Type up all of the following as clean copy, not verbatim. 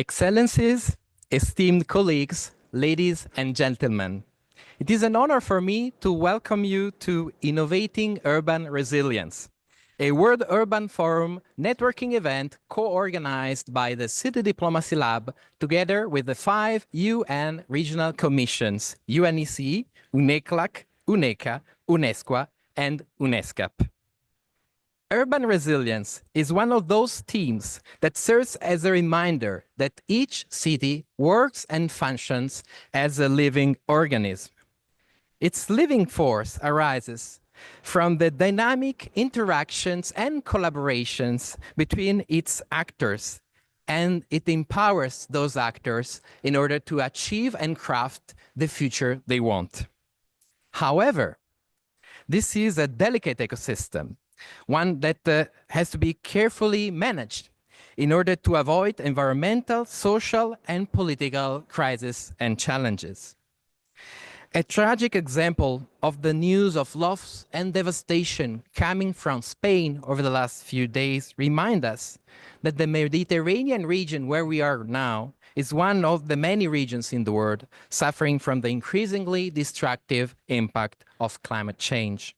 Excellencies, esteemed colleagues, ladies and gentlemen, it is an honor for me to welcome you to Innovating Urban Resilience, a World Urban Forum networking event co-organized by the City Diplomacy Lab together with the 5 UN regional commissions, UNECE, UNECLAC, UNECA, UNESCWA, and UNESCAP. Urban resilience is one of those themes that serves as a reminder that each city works and functions as a living organism. Its living force arises from the dynamic interactions and collaborations between its actors, and it empowers those actors in order to achieve and craft the future they want. However, this is a delicate ecosystem, one that has to be carefully managed in order to avoid environmental, social, and political crises and challenges. A tragic example of the news of loss and devastation coming from Spain over the last few days reminds us that the Mediterranean region where we are now is one of the many regions in the world suffering from the increasingly destructive impact of climate change.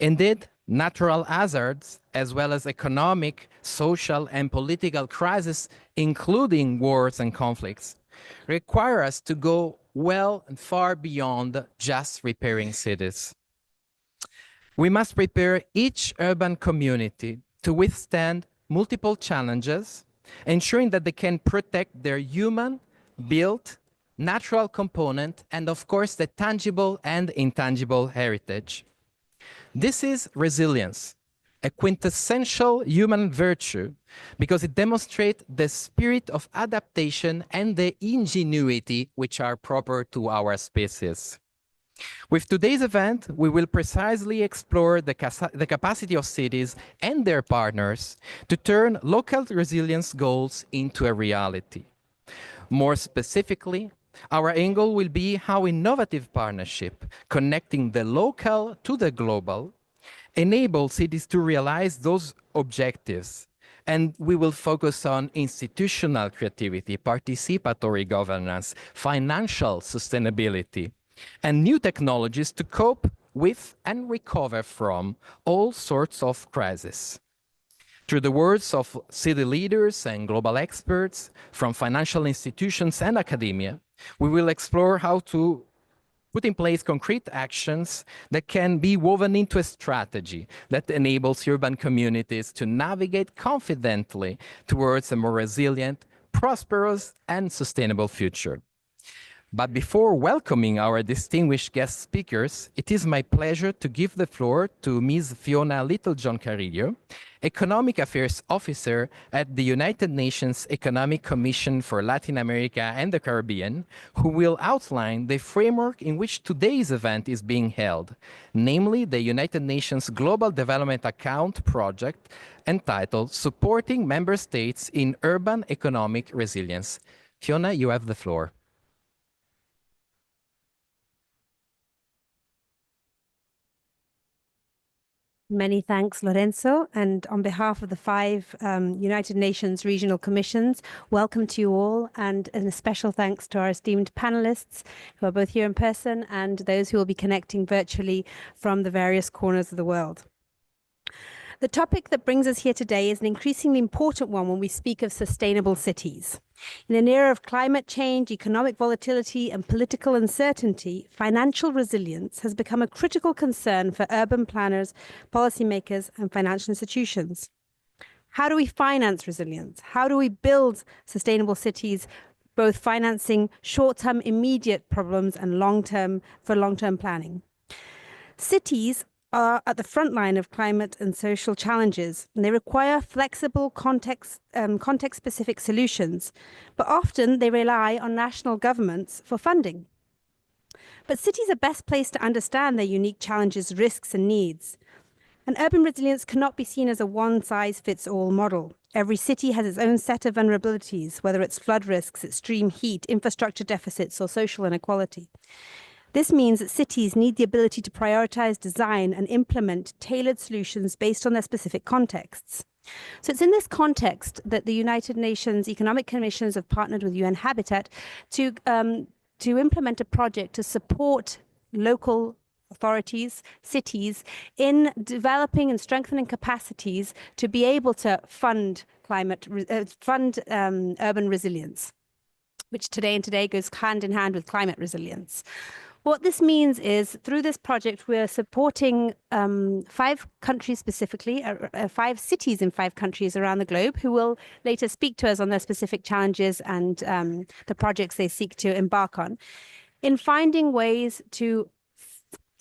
Indeed, natural hazards, as well as economic, social, and political crises, including wars and conflicts, require us to go well and far beyond just repairing cities. We must prepare each urban community to withstand multiple challenges, ensuring that they can protect their human, built, natural component, and of course, the tangible and intangible heritage. This is resilience, a quintessential human virtue, because it demonstrates the spirit of adaptation and the ingenuity which are proper to our species. With today's event, we will precisely explore the capacity of cities and their partners to turn local resilience goals into a reality. More specifically, our angle will be how innovative partnership, connecting the local to the global, enable cities to realize those objectives. And we will focus on institutional creativity, participatory governance, financial sustainability, and new technologies to cope with and recover from all sorts of crises. Through the words of city leaders and global experts from financial institutions and academia, we will explore how to put in place concrete actions that can be woven into a strategy that enables urban communities to navigate confidently towards a more resilient, prosperous, and sustainable future. But before welcoming our distinguished guest speakers, it is my pleasure to give the floor to Ms. Fiona Littlejohn, Economic Affairs Officer at the United Nations Economic Commission for Latin America and the Caribbean, who will outline the framework in which today's event is being held, namely the United Nations Global Development Account project entitled Supporting Member States in Urban Economic Resilience. Fiona, you have the floor. Many thanks, Lorenzo. And on behalf of the 5 United Nations regional commissions, welcome to you all. And a special thanks to our esteemed panelists who are both here in person and those who will be connecting virtually from the various corners of the world. The topic that brings us here today is an increasingly important one when we speak of sustainable cities. In an era of climate change, economic volatility, and political uncertainty, financial resilience has become a critical concern for urban planners, policymakers, and financial institutions. How do we finance resilience? How do we build sustainable cities, both financing short-term immediate problems and long-term planning? Cities are at the front line of climate and social challenges, and they require flexible context-specific solutions, but often they rely on national governments for funding. But cities are best placed to understand their unique challenges, risks, and needs. And urban resilience cannot be seen as a one-size-fits-all model. Every city has its own set of vulnerabilities, whether it's flood risks, extreme heat, infrastructure deficits, or social inequality. This means that cities need the ability to prioritize, design, and implement tailored solutions based on their specific contexts. So it's in this context that the United Nations Economic Commissions have partnered with UN Habitat to implement a project to support local authorities, cities, in developing and strengthening capacities to be able to fund urban resilience, which today goes hand in hand with climate resilience. What this means is, through this project, we're supporting 5 countries specifically, 5 cities in 5 countries around the globe, who will later speak to us on their specific challenges and the projects they seek to embark on, in finding ways to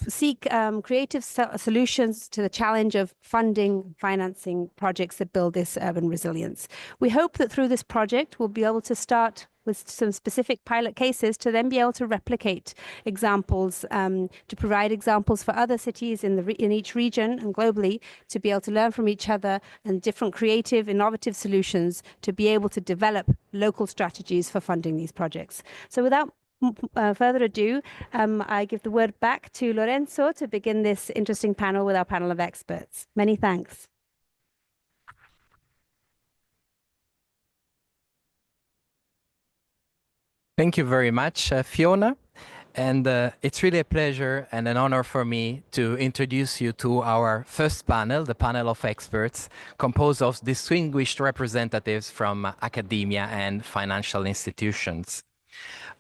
seek creative solutions to the challenge of funding, financing projects that build this urban resilience. We hope that through this project, we'll be able to start with some specific pilot cases to then be able to replicate examples, to provide examples for other cities in each region and globally, to be able to learn from each other and different creative, innovative solutions to be able to develop local strategies for funding these projects. So without further ado, I give the word back to Lorenzo to begin this interesting panel with our panel of experts. Many thanks. Thank you very much, Fiona. And it's really a pleasure and an honor for me to introduce you to our first panel, the panel of experts, composed of distinguished representatives from academia and financial institutions.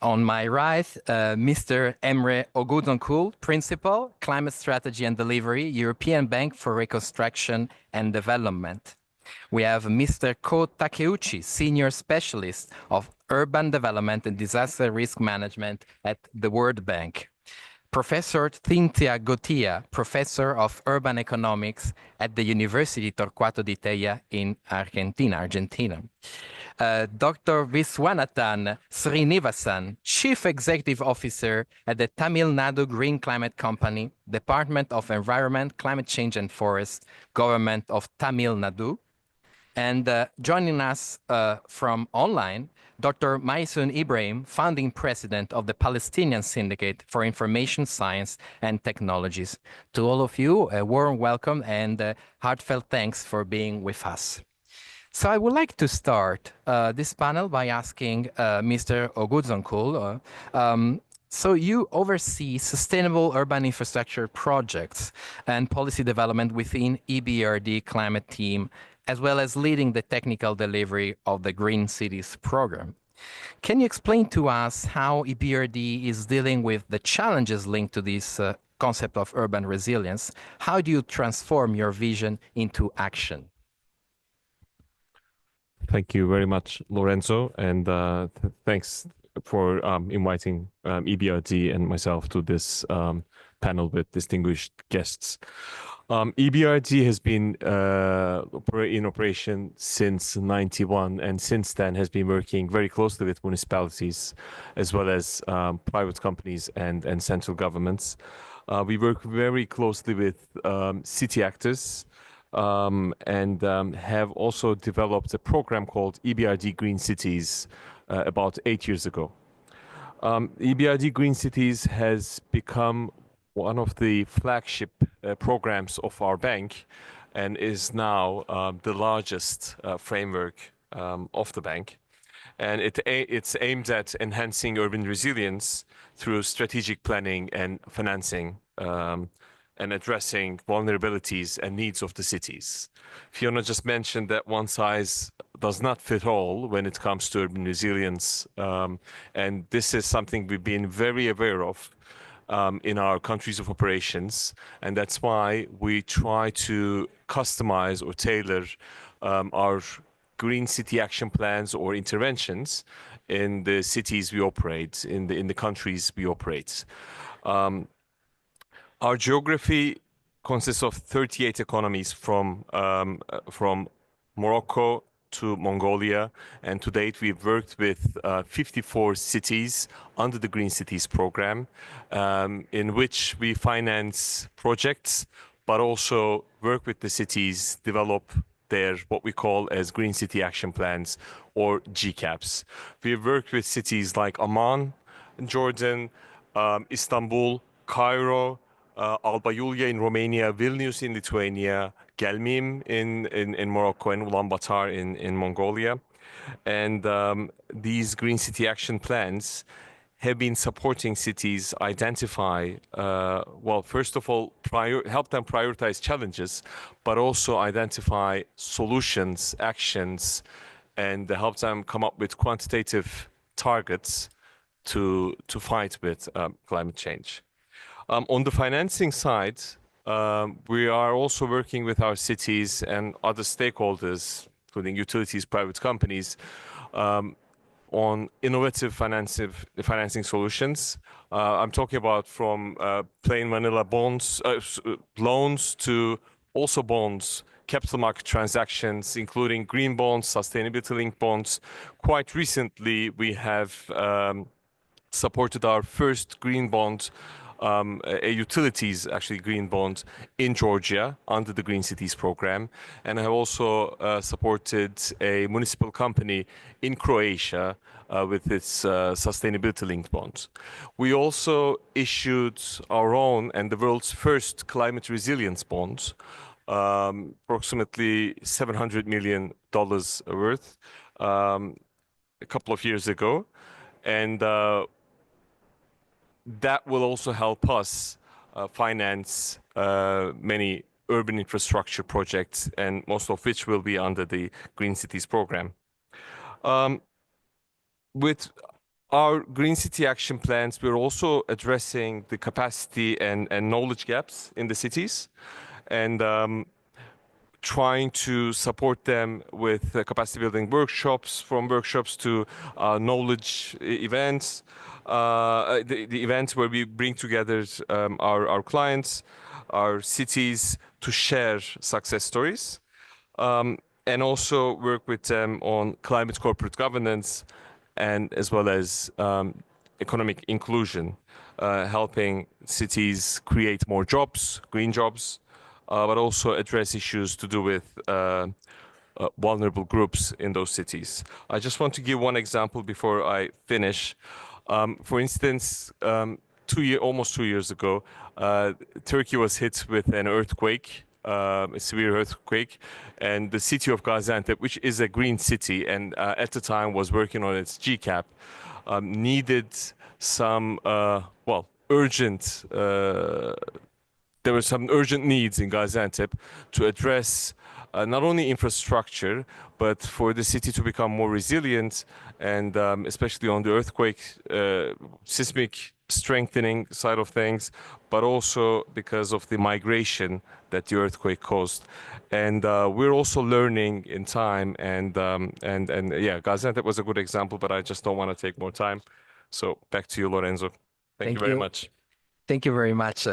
On my right, Mr. Emre Oguzoncul, Principal, Climate Strategy and Delivery, European Bank for Reconstruction and Development. We have Mr. Takeuchi, Senior Specialist of Urban Development and Disaster Risk Management at the World Bank. Professor Cynthia Gotia, Professor of Urban Economics at the University Torquato di Tella in Argentina. Dr. Viswanathan Srinivasan, Chief Executive Officer at the Tamil Nadu Green Climate Company, Department of Environment, Climate Change and Forest, Government of Tamil Nadu. And joining us from online, Dr. Maysoon Ibrahim, founding president of the Palestinian Syndicate for Information Science and Technologies. To all of you, a warm welcome and heartfelt thanks for being with us. So I would like to start this panel by asking Mr. Oguzoncul, so you oversee sustainable urban infrastructure projects and policy development within EBRD climate team, as well as leading the technical delivery of the Green Cities program. Can you explain to us how EBRD is dealing with the challenges linked to this concept of urban resilience? How do you transform your vision into action? Thank you very much, Lorenzo, and thanks for inviting EBRD and myself to this panel with distinguished guests. EBRD has been in operation since '91, and since then has been working very closely with municipalities as well as private companies and central governments. We work very closely with city actors and have also developed a program called EBRD Green Cities about 8 years ago. EBRD Green Cities has become one of the flagship programs of our bank and is now the largest framework of the bank. And it's aimed at enhancing urban resilience through strategic planning and financing and addressing vulnerabilities and needs of the cities. Fiona just mentioned that one size does not fit all when it comes to urban resilience. And this is something we've been very aware of in our countries of operations. And that's why we try to customize or tailor our green city action plans or interventions in the cities we operate, in the countries we operate. Our geography consists of 38 economies from Morocco to Mongolia, and to date we've worked with 54 cities under the Green Cities program, in which we finance projects, but also work with the cities, develop their what we call as Green City Action Plans or GCAPs. We've worked with cities like Amman, Jordan, Istanbul, Cairo, Alba Iulia in Romania, Vilnius in Lithuania, Gelmim in Morocco, and Ulaanbaatar in Mongolia. And these Green City Action Plans have been supporting cities identify, well, first of all, help them prioritize challenges, but also identify solutions, actions, and help them come up with quantitative targets to fight with climate change. On the financing side, we are also working with our cities and other stakeholders, including utilities, private companies, on innovative financing solutions. I'm talking about from plain vanilla bonds, loans to also bonds, capital market transactions, including green bonds, sustainability-linked bonds. Quite recently, we have supported our first green bond, a utilities actually green bond in Georgia under the Green Cities program, and have also supported a municipal company in Croatia with its sustainability linked bonds. We also issued our own and the world's first climate resilience bonds, approximately $700 million worth, a couple of years ago, and that will also help us finance many urban infrastructure projects, and most of which will be under the Green Cities program. With our Green City Action Plans, we're also addressing the capacity and knowledge gaps in the cities, and trying to support them with capacity building workshops, from workshops to knowledge events, the events where we bring together our clients, our cities to share success stories, and also work with them on climate corporate governance, and as well as economic inclusion, helping cities create more jobs, green jobs, but also address issues to do with vulnerable groups in those cities. I just want to give one example before I finish. For instance, almost 2 years ago, Turkey was hit with an earthquake, a severe earthquake, and the city of Gaziantep, which is a green city and at the time was working on its GCAP, needed some, well, urgent, there were some urgent needs in Gaziantep to address not only infrastructure, but for the city to become more resilient, and especially on the earthquake, seismic strengthening side of things, but also because of the migration that the earthquake caused. And we're also learning in time, and yeah, Gaziantep was a good example, but I just don't want to take more time. So back to you, Lorenzo. Thank you very much. Thank you very much.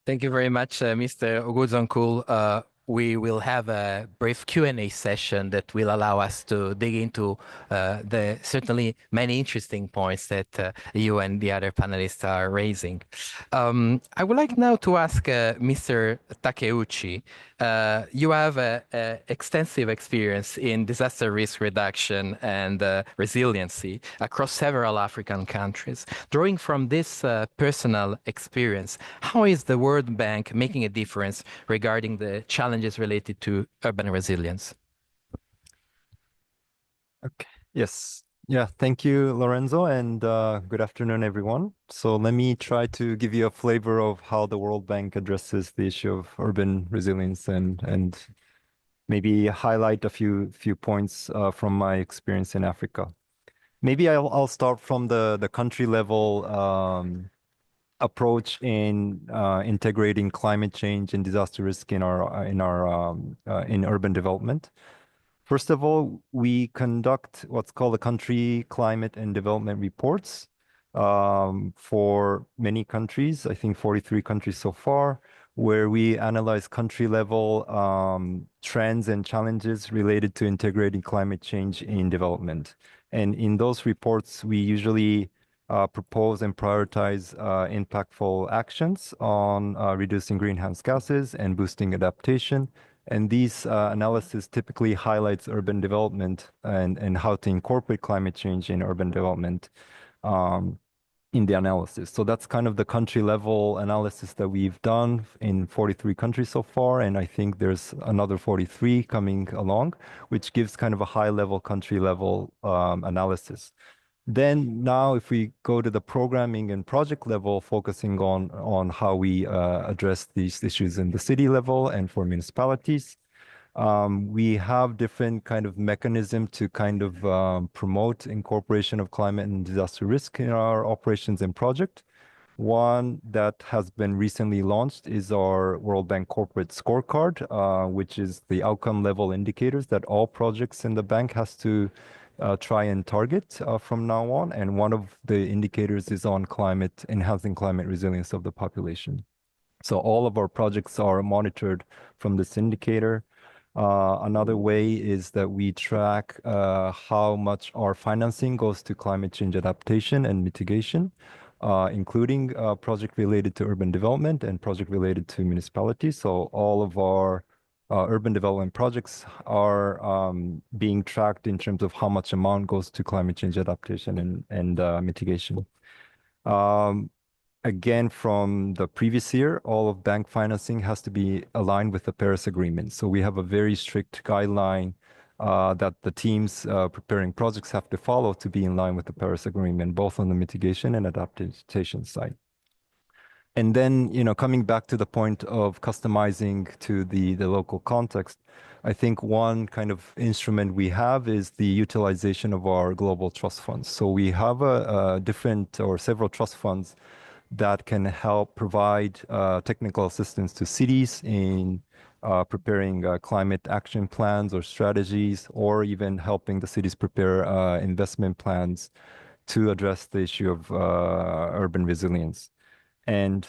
Thank you very much, Mr. Oguzoncul. We will have a brief Q&A session that will allow us to dig into the certainly many interesting points that you and the other panelists are raising. I would like now to ask Mr. Takeuchi. You have extensive experience in disaster risk reduction and resiliency across several African countries. Drawing from this personal experience, how is the World Bank making a difference regarding the challenges related to urban resilience? Okay. Yes. Yeah. Thank you, Lorenzo, and good afternoon, everyone. So let me try to give you a flavor of how the World Bank addresses the issue of urban resilience, and maybe highlight a few points from my experience in Africa. Maybe I'll start from the country level approach in integrating climate change and disaster risk in urban development. First of all, we conduct what's called the country climate and development reports for many countries, I think 43 countries so far, where we analyze country level trends and challenges related to integrating climate change in development. And in those reports, we usually propose and prioritize impactful actions on reducing greenhouse gases and boosting adaptation. And these analysis typically highlights urban development and how to incorporate climate change in urban development. in the analysis. So that's kind of the country level analysis that we've done in 43 countries so far. And I think there's another 43 coming along, which gives kind of a high level country level analysis. Then now if we go to the programming and project level, focusing on how we address these issues in the city level and for municipalities, we have different kind of mechanism to kind of promote incorporation of climate and disaster risk in our operations and project. One that has been recently launched is our World Bank Corporate Scorecard, which is the outcome level indicators that all projects in the bank has to try and target from now on. And one of the indicators is on climate, enhancing climate resilience of the population. So all of our projects are monitored from this indicator. Another way is that we track how much our financing goes to climate change adaptation and mitigation, including project related to urban development and project related to municipalities. So all of our urban development projects are being tracked in terms of how much amount goes to climate change adaptation and mitigation. Again, from the previous year, all of bank financing has to be aligned with the Paris Agreement. So we have a very strict guideline that the teams preparing projects have to follow to be in line with the Paris Agreement, both on the mitigation and adaptation side. And then, coming back to the point of customizing to the local context, I think one kind of instrument we have is the utilization of our global trust funds. So we have a different or several trust funds that can help provide technical assistance to cities in preparing climate action plans or strategies, or even helping the cities prepare investment plans to address the issue of urban resilience. And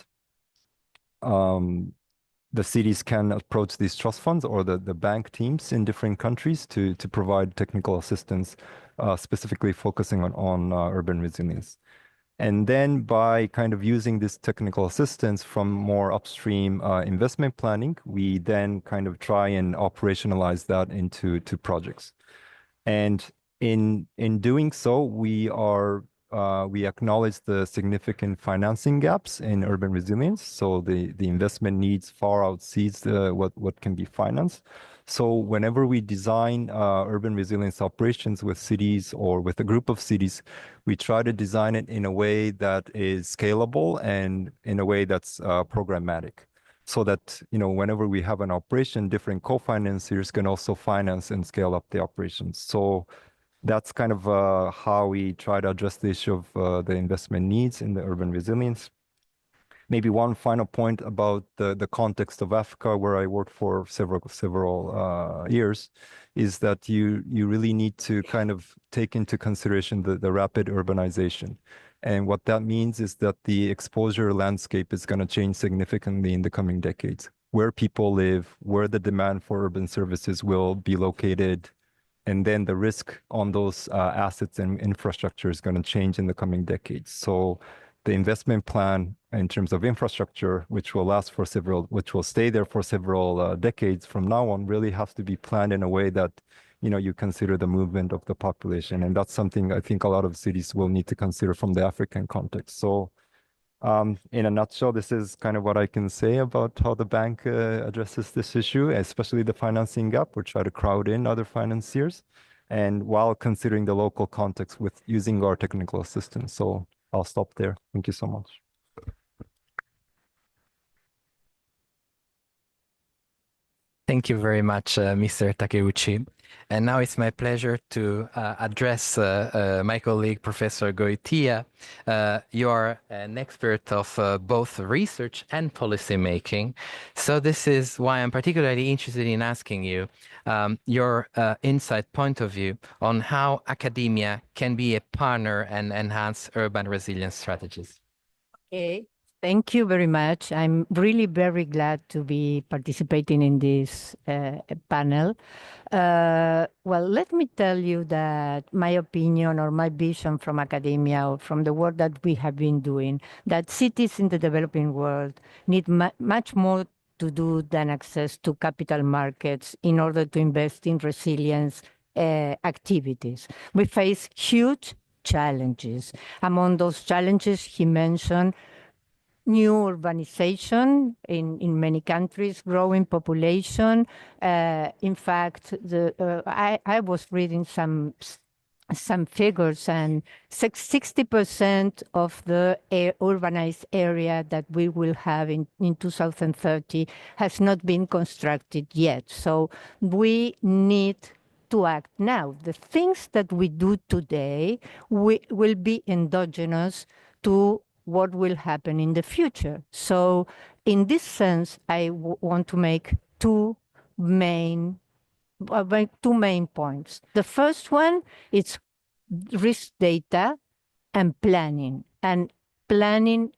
the cities can approach these trust funds or the bank teams in different countries to provide technical assistance, specifically focusing on urban resilience. And then by kind of using this technical assistance from more upstream investment planning, we then kind of try and operationalize that into projects. And in doing so, we acknowledge the significant financing gaps in urban resilience. So the investment needs far exceeds what can be financed. So whenever we design urban resilience operations with cities or with a group of cities, we try to design it in a way that is scalable and in a way that's programmatic. So that, whenever we have an operation, different co-financiers can also finance and scale up the operations. So that's kind of how we try to address the issue of the investment needs in the urban resilience. Maybe one final point about the context of Africa, where I worked for several years, is that you really need to kind of take into consideration the rapid urbanization. And what that means is that the exposure landscape is going to change significantly in the coming decades. Where people live, where the demand for urban services will be located, and then the risk on those assets and infrastructure is going to change in the coming decades. So the investment plan in terms of infrastructure, which will stay there for several decades from now on, really has to be planned in a way that, you consider the movement of the population. And that's something I think a lot of cities will need to consider from the African context. So in a nutshell, this is kind of what I can say about how the bank addresses this issue, especially the financing gap. We try to crowd in other financiers, and while considering the local context with using our technical assistance. So I'll stop there. Thank you so much. Thank you very much, Mr. Takeuchi. And now it's my pleasure to address my colleague, Professor Goitia. You are an expert of both research and policy making. So this is why I'm particularly interested in asking you your insight point of view on how academia can be a partner and enhance urban resilience strategies. Okay. Thank you very much. I'm really very glad to be participating in this panel. Well, let me tell you that my opinion or my vision from academia or from the work that we have been doing, that cities in the developing world need much more to do than access to capital markets in order to invest in resilience activities. We face huge challenges. Among those challenges, he mentioned new urbanization in many countries, growing population. In fact, I was reading some figures, and 60% of the urbanized area that we will have in 2030 has not been constructed yet. So we need to act now. The things that we do today will be endogenous to what will happen in the future. So in this sense, I want to make two main points. The first one is risk data and planning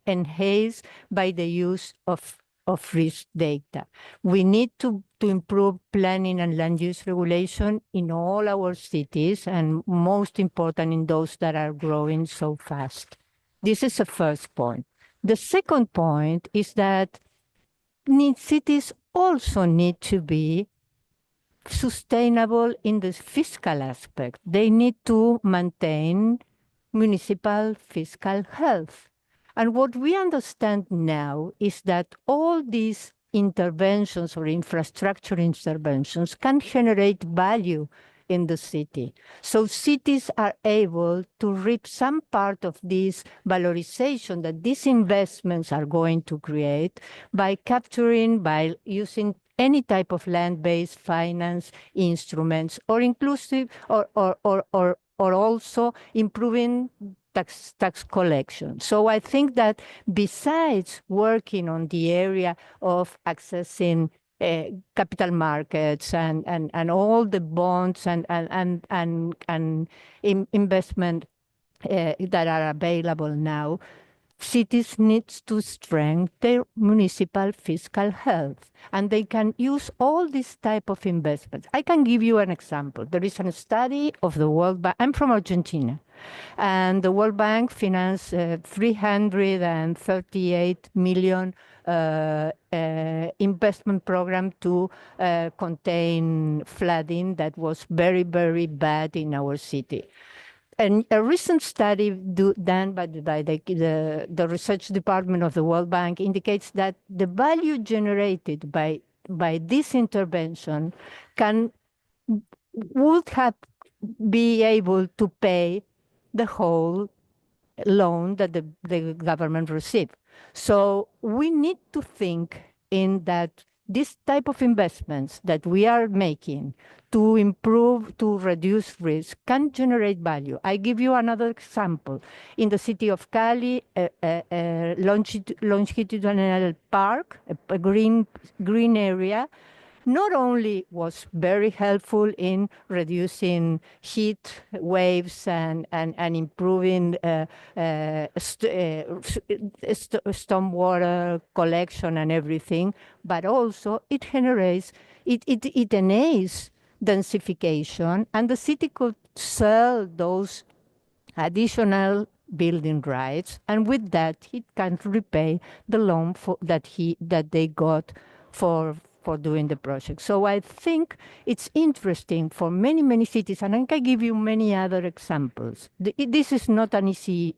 enhanced by the use of risk data. We need to improve planning and land use regulation in all our cities, and most important in those that are growing so fast. This is the first point. The second point is that cities also need to be sustainable in the fiscal aspect. They need to maintain municipal fiscal health. And what we understand now is that all these interventions or infrastructure interventions can generate value in the city. So cities are able to reap some part of this valorization that these investments are going to create by using any type of land-based finance instruments, or inclusive, or also improving tax collection. So I think that besides working on the area of accessing capital markets and all the bonds and investment that are available now, cities need to strengthen their municipal fiscal health, and they can use all these type of investments. I can give you an example. There is a study of the World Bank. I'm from Argentina, and the World Bank financed 338 million investment program to contain flooding that was very, very bad in our city. And a recent study done by the research department of the World Bank indicates that the value generated by this intervention would have be able to pay the whole loan that the government received. So we need to think in that this type of investments that we are making to improve, to reduce risk, can generate value. I give you another example. In the city of Cali, a longitudinal park, a green area, not only was very helpful in reducing heat waves and improving stormwater collection and everything, but also it enables densification, and the city could sell those additional building rights, and with that it can repay the loan that they got for doing the project. So I think it's interesting for many cities, and I can give you many other examples. This is not an easy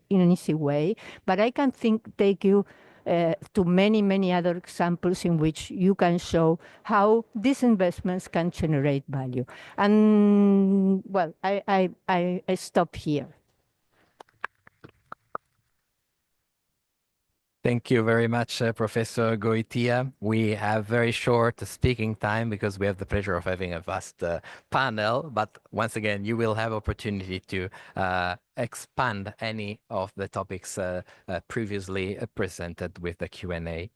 way, but I can take you to many other examples in which you can show how these investments can generate value. And well, I stop here. Thank you very much, Professor Goitia. We have very short speaking time because we have the pleasure of having a vast panel. But once again, you will have opportunity to expand any of the topics previously presented with the Q&A.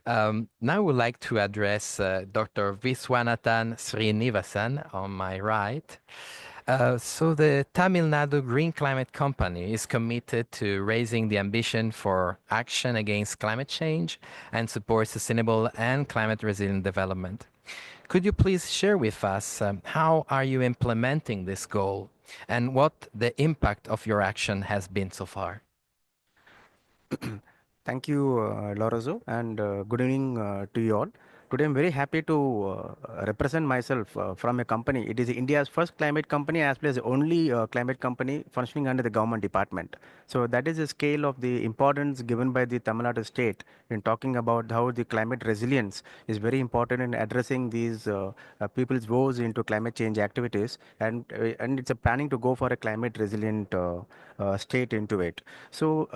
Now I would like to address Dr. Viswanathan Srinivasan on my right. So the Tamil Nadu Green Climate Company is committed to raising the ambition for action against climate change and support sustainable and climate resilient development. Could you please share with us how are you implementing this goal and what the impact of your action has been so far? Thank you, Lorenzo, and good evening to you all. Today, I'm very happy to represent myself from a company. It is India's first climate company as well as the only climate company functioning under the government department. So that is the scale of the importance given by the Tamil Nadu state in talking about how the climate resilience is very important in addressing these people's woes into climate change activities, and it's a planning to go for a climate resilient state into it. So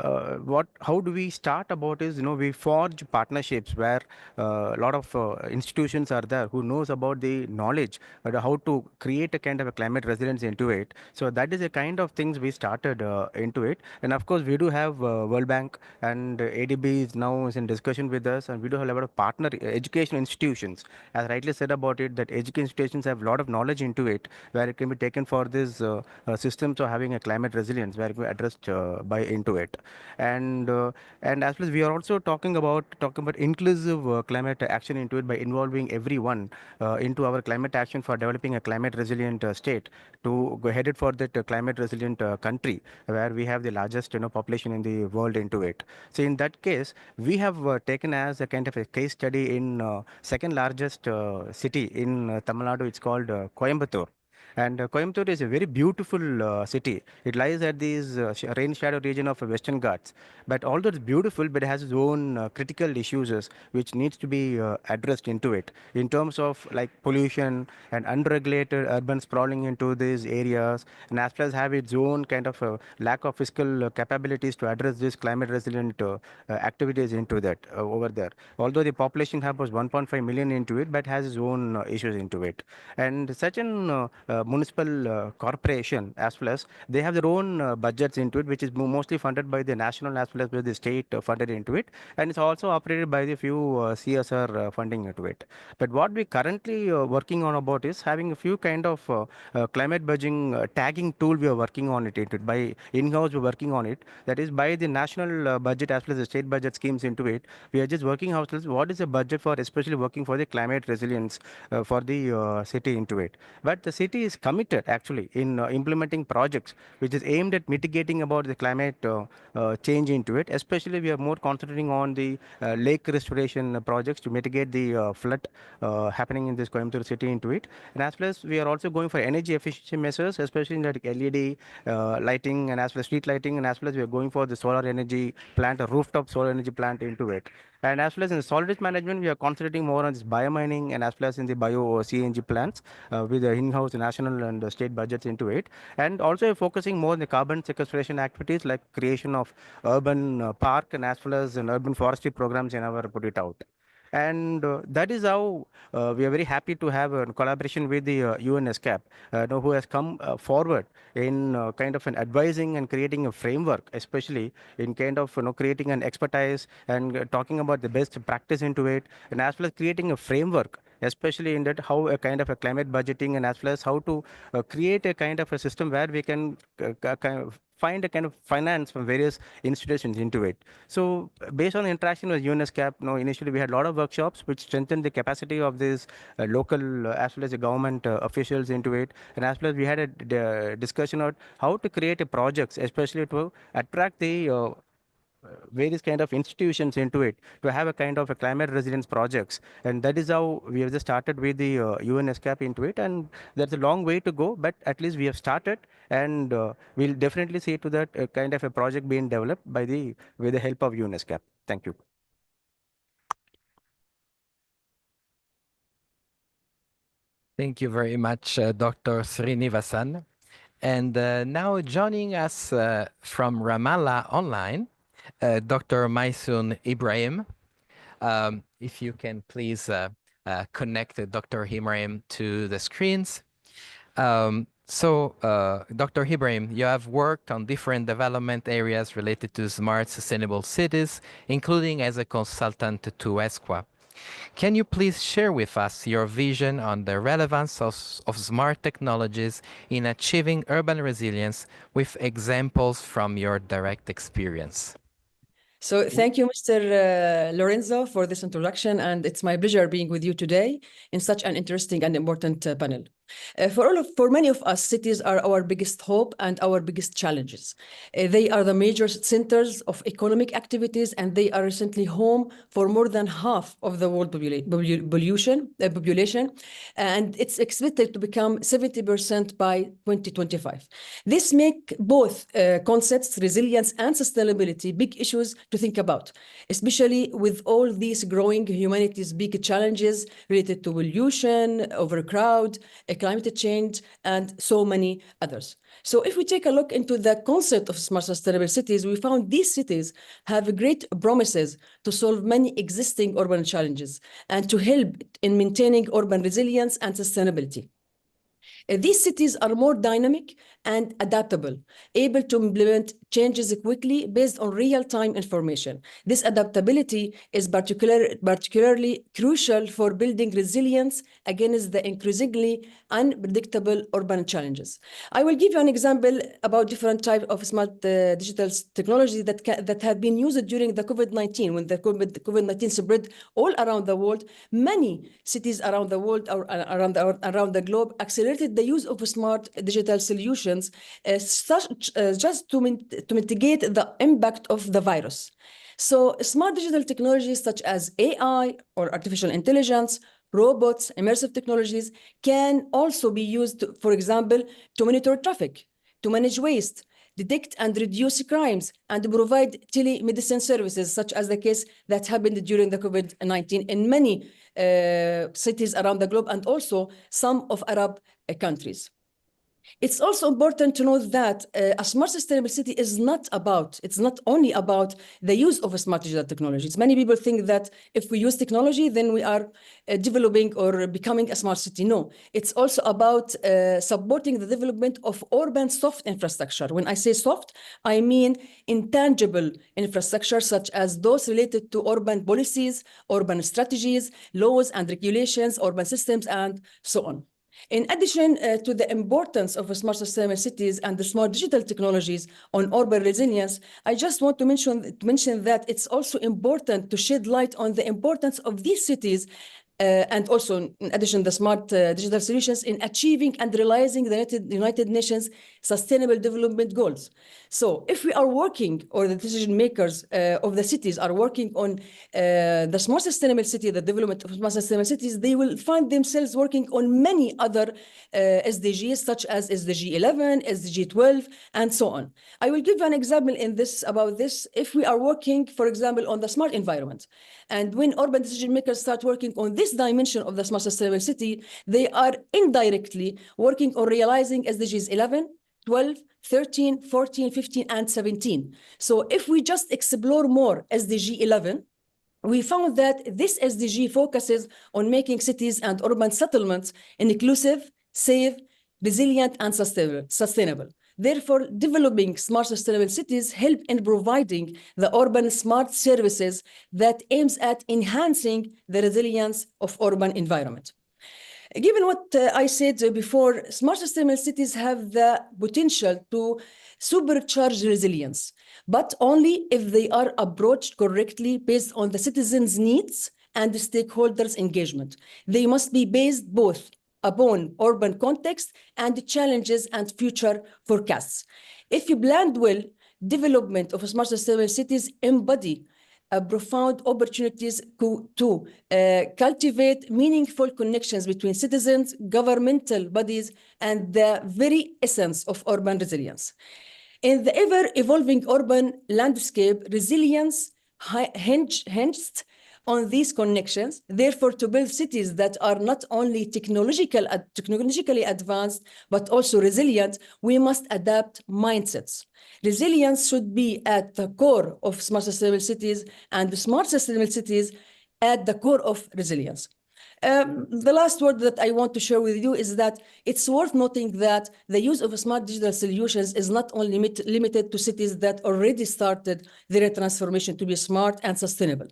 how do we start about is, we forge partnerships where a lot of institutions are there who knows about the knowledge how to create a kind of a climate resilience into it. So that is a kind of things we started into it. And of course, we do have World Bank and ADB is now is in discussion with us, and we do have a lot of partner education institutions. As rightly said about it, that education institutions have a lot of knowledge into it, where it can be taken for this systems of having a climate resilience, where it will be addressed by into it. And as well as we are also talking about inclusive climate action into it by involving everyone into our climate action for developing a climate resilient state to go headed for that climate resilient country where we have the largest population in the world into it. So in that case, we have taken as a kind of a case study in second largest city in Tamil Nadu. It's called Coimbatore. And Coimbatore is a very beautiful city. It lies at this rain shadow region of Western Ghats. But although it's beautiful, but it has its own critical issues which needs to be addressed into it in terms of like pollution and unregulated urban sprawling into these areas, and as well as have its own kind of lack of fiscal capabilities to address this climate resilient activities into that over there. Although the population hub was 1.5 million into it, but has its own issues into it. And such an municipal corporation as well as they have their own budgets into it, which is mostly funded by the national as well as by the state funded into it, and it's also operated by the few CSR funding into it. But what we currently working on about is having a few kind of climate budgeting tagging tool we are working on it into it. By in-house we're working on it, that is by the national budget as well as the state budget schemes into it. We are just working ourselves what is the budget for especially working for the climate resilience for the city into it. But the city is committed actually in implementing projects which is aimed at mitigating about the climate change into it. Especially we are more concentrating on the lake restoration projects to mitigate the flood happening in this Coimbatore city into it. And as well as we are also going for energy efficiency measures, especially in the LED lighting and as well as street lighting, and as well as we are going for the solar energy plant, a rooftop solar energy plant into it. And as well as in the solid waste management, we are concentrating more on this biommining and as well as in the bio CNG plants with the in-house national and state budgets into it. And also focusing more on the carbon sequestration activities like creation of urban park and as well as an urban forestry programs in our put it out. And that is how we are very happy to have a collaboration with the UNESCAP, who has come forward in kind of an advising and creating a framework, especially in kind of creating an expertise and talking about the best practice into it, and as well as creating a framework, especially in that how a kind of a climate budgeting and as well as how to create a kind of a system where we can kind of find a kind of finance from various institutions into it. So based on the interaction with UNESCAP, initially we had a lot of workshops which strengthened the capacity of these local as well as the government officials into it. And as well as we had a discussion on how to create a projects, especially to attract the various kind of institutions into it to have a kind of a climate resilience projects. And that is how we have just started with the UNESCAP into it. And there's a long way to go, but at least we have started, and we'll definitely see to that kind of a project being developed with the help of UNESCAP. Thank you. Thank you very much, Dr. Srinivasan. And now joining us from Ramallah online, Dr. Maysoon Ibrahim. If you can please connect Dr. Ibrahim to the screens. Dr. Ibrahim, you have worked on different development areas related to smart, sustainable cities, including as a consultant to UNESCWA. Can you please share with us your vision on the relevance of smart technologies in achieving urban resilience with examples from your direct experience? So thank you, Mr. Lorenzo, for this introduction, and it's my pleasure being with you today in such an interesting and important panel. For many of us, cities are our biggest hope and our biggest challenges. They are the major centers of economic activities, and they are recently home for more than half of the world population, and it's expected to become 70% by 2025. This makes both concepts, resilience and sustainability, big issues to think about, especially with all these growing humanity's big challenges related to pollution, overcrowd, climate change, and so many others. So if we take a look into the concept of smart sustainable cities, we found these cities have great promises to solve many existing urban challenges and to help in maintaining urban resilience and sustainability. These cities are more dynamic and adaptable, able to implement changes quickly based on real-time information. This adaptability is particularly crucial for building resilience against the increasingly unpredictable urban challenges. I will give you an example about different types of smart digital technology that have been used during the COVID-19. When the COVID-19 spread all around the world, many cities around the world or around the globe accelerated the use of smart digital solutions just to mitigate the impact of the virus. So smart digital technologies such as AI or artificial intelligence, robots, immersive technologies can also be used, for example, to monitor traffic, to manage waste, detect and reduce crimes, and provide telemedicine services, such as the case that happened during the COVID-19 in many cities around the globe and also some of Arab countries. It's also important to note that a smart sustainable city is not only about the use of smart digital technologies. Many people think that if we use technology, then we are developing or becoming a smart city. No, it's also about supporting the development of urban soft infrastructure. When I say soft, I mean intangible infrastructure, such as those related to urban policies, urban strategies, laws and regulations, urban systems, and so on. In addition to the importance of smart sustainable cities and the smart digital technologies on urban resilience, I just want to mention that it's also important to shed light on the importance of these cities and also, in addition, the smart digital solutions in achieving and realizing the United Nations Sustainable Development Goals. So if we are working, or the decision makers of the cities are working on the smart sustainable city, the development of smart sustainable cities, they will find themselves working on many other SDGs, such as SDG 11, SDG 12, and so on. I will give you an example about this. If we are working, for example, on the smart environment, and when urban decision makers start working on this dimension of the smart sustainable city, they are indirectly working on realizing SDGs 11, 12, 13, 14, 15, and 17. So if we just explore more SDG 11, we found that this SDG focuses on making cities and urban settlements inclusive, safe, resilient, and sustainable. Therefore, developing smart sustainable cities help in providing the urban smart services that aims at enhancing the resilience of urban environment. Given what I said before, smart sustainable cities have the potential to supercharge resilience, but only if they are approached correctly based on the citizens' needs and the stakeholders' engagement. They must be based both upon urban context and challenges and future forecasts. If you plan well, development of smart sustainable cities embody profound opportunities to cultivate meaningful connections between citizens, governmental bodies, and the very essence of urban resilience. In the ever-evolving urban landscape, resilience hinged on these connections. Therefore, to build cities that are not only technologically advanced, but also resilient, we must adapt mindsets. Resilience should be at the core of smart sustainable cities, and the smart sustainable cities at the core of resilience. The last word that I want to share with you is that it's worth noting that the use of smart digital solutions is not only limited to cities that already started their transformation to be smart and sustainable.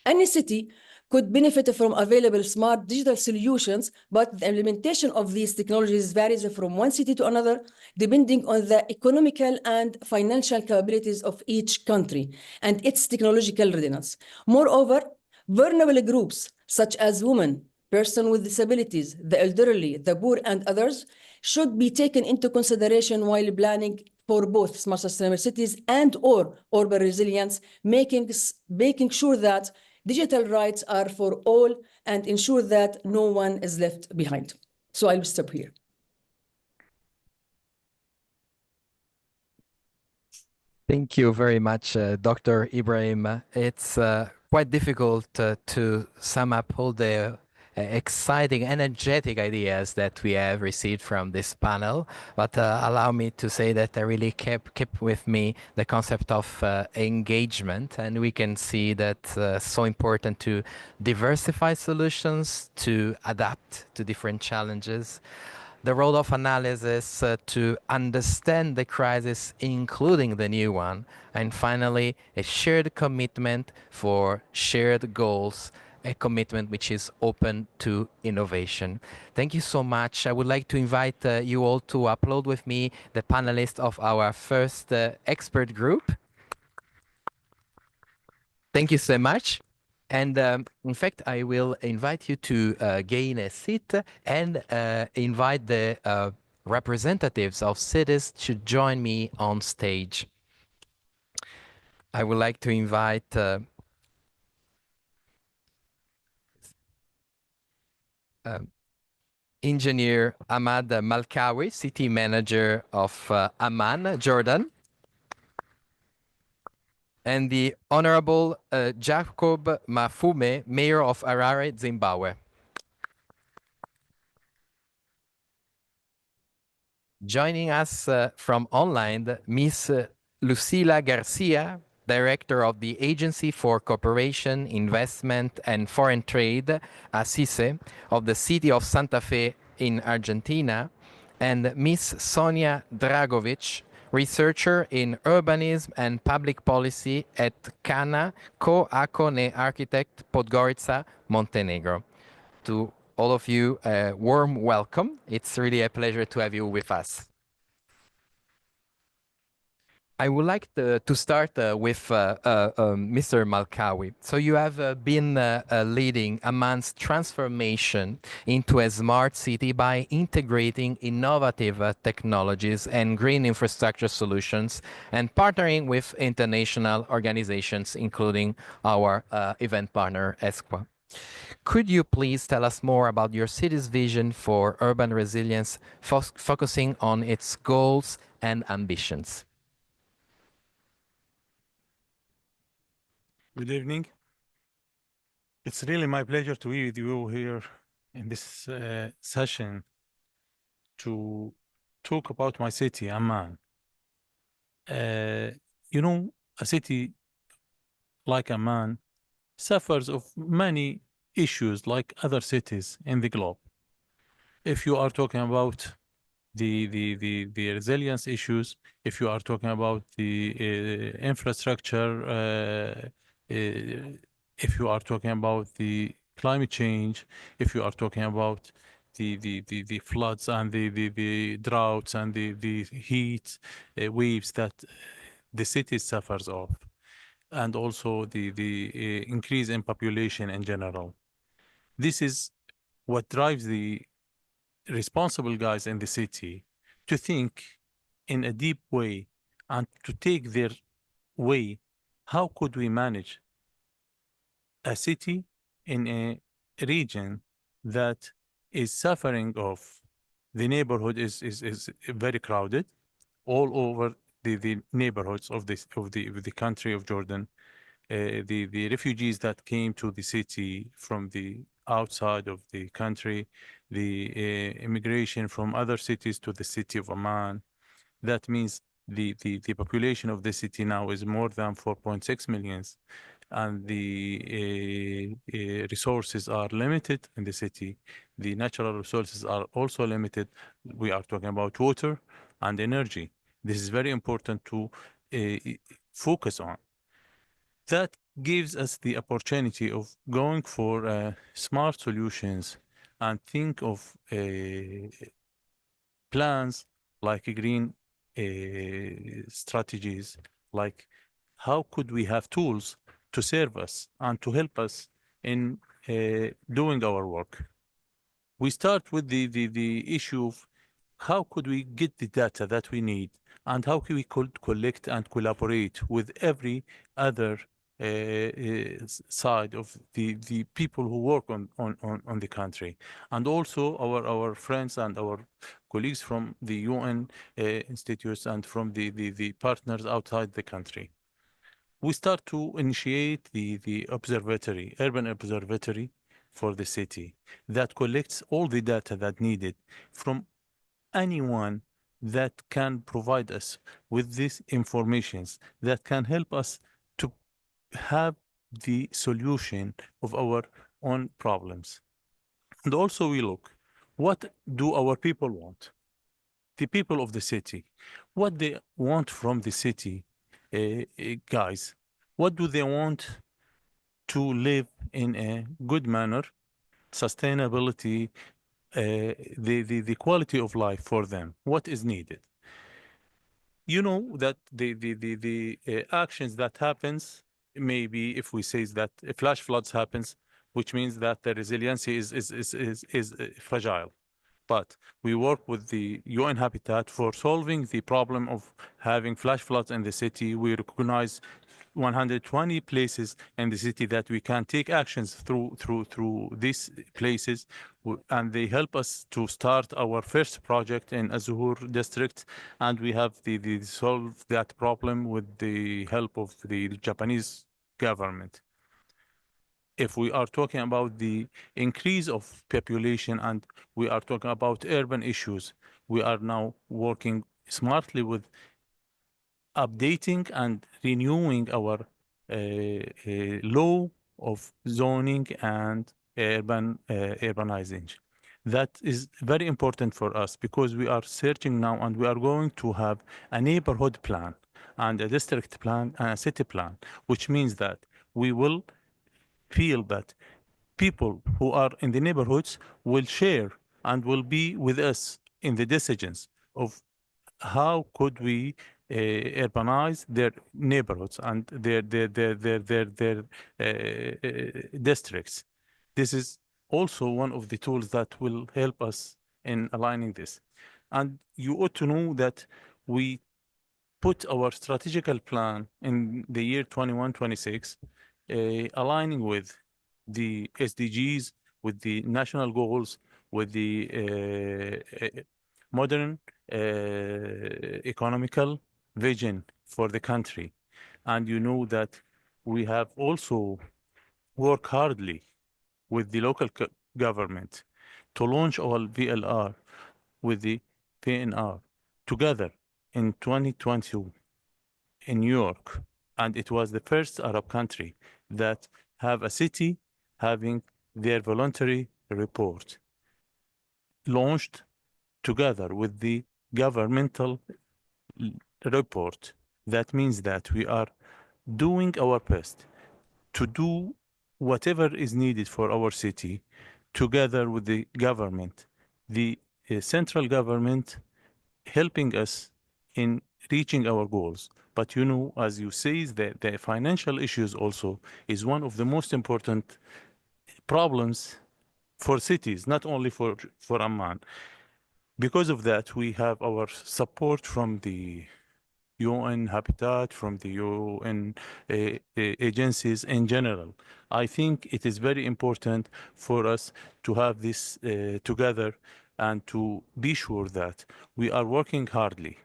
Any city could benefit from available smart digital solutions, but the implementation of these technologies varies from one city to another, depending on the economical and financial capabilities of each country and its technological readiness. Moreover, vulnerable groups such as women, persons with disabilities, the elderly, the poor, and others should be taken into consideration while planning for both smart sustainable cities and or urban resilience, making sure that digital rights are for all and ensure that no one is left behind. So I will stop here. Thank you very much, Dr. Ibrahim. It's quite difficult to sum up all the exciting, energetic ideas that we have received from this panel, but allow me to say that I really kept with me the concept of engagement, and we can see that so important to diversify solutions, to adapt to different challenges, the role of analysis to understand the crisis, including the new one, and finally, a shared commitment for shared goals, a commitment which is open to innovation. Thank you so much. I would like to invite you all to upload with me the panelists of our first expert group. Thank you so much. And in fact, I will invite you to gain a seat and invite the representatives of cities to join me on stage. I would like to invite Engineer Ahmad Malkawi, City Manager of Amman, Jordan, and the Honorable Jacob Mafume, Mayor of Harare, Zimbabwe. Joining us from online, Ms. Lucila Garcia, Director of the Agency for Cooperation, Investment and Foreign Trade, ACICE, of the city of Santa Fe in Argentina, and Ms. Sonia Dragovic, researcher in urbanism and public policy at CANA, Co-Acone Architect, Podgorica, Montenegro. To all of you, a warm welcome. It's really a pleasure to have you with us. I would like to start with Mr. Malkawi. So you have been leading Amman's transformation into a smart city by integrating innovative technologies and green infrastructure solutions and partnering with international organizations, including our event partner, UNESCWA. Could you please tell us more about your city's vision for urban resilience, focusing on its goals and ambitions? Good evening. It's really my pleasure to be with you here in this session to talk about my city, Amman. You know, a city like Amman suffers of many issues like other cities in the globe. If you are talking about the resilience issues, if you are talking about the infrastructure, if you are talking about the climate change, if you are talking about the floods and the droughts and the heat waves that the city suffers of, and also the increase in population in general. This is what drives the responsible guys in the city to think in a deep way and to take their way. How could we manage a city in a region that is suffering of the neighborhood is very crowded all over the neighborhoods of the country of Jordan. The refugees that came to the city from the outside of the country, the immigration from other cities to the city of Amman. That means the population of the city now is more than 4.6 million, and the resources are limited in the city. The natural resources are also limited. We are talking about water and energy. This is very important to focus on. That gives us the opportunity of going for smart solutions and think of plans like green strategies, like how could we have tools to serve us and to help us in doing our work. We start with the issue of how could we get the data that we need, and how can we could collect and collaborate with every other side of the people who work on the country, and also our friends and our colleagues from the UN institutes and from the partners outside the country. We start to initiate the observatory, urban observatory for the city that collects all the data that needed from anyone that can provide us with these informations that can help us to have the solution of our own problems. And also we look, what do our people want? The people of the city, what they want from the city, guys, what do they want to live in a good manner, sustainability, the quality of life for them, what is needed. You know that the actions that happens, maybe if we say that flash floods happens, which means that the resiliency is fragile. But we work with the UN Habitat for solving the problem of having flash floods in the city. We recognize 120 places in the city that we can take actions through these places, and they help us to start our first project in Azur district, and we have the solve that problem with the help of the Japanese government. If we are talking about the increase of population and we are talking about urban issues, we are now working smartly with updating and renewing our law of zoning and urbanizing. That is very important for us because we are searching now and we are going to have a neighborhood plan and a district plan and a city plan, which means that we will feel that people who are in the neighborhoods will share and will be with us in the decisions of how could we urbanize their neighborhoods and their districts. This is also one of the tools that will help us in aligning this. And you ought to know that we put our strategical plan in the year 21-26, aligning with the SDGs, with the national goals, with the modern economical vision for the country. And you know that we have also worked hardly with the local government to launch our VLR with the PNR together in 2022 in New York. And it was the first Arab country that have a city having their voluntary report launched together with the governmental report. That means that we are doing our best to do whatever is needed for our city together with the government, the central government helping us in reaching our goals. But you know, as you say, the financial issues also is one of the most important problems for cities, not only for Amman. Because of that, we have our support from the UN Habitat, from the UN agencies in general. I think it is very important for us to have this together and to be sure that we are working hardly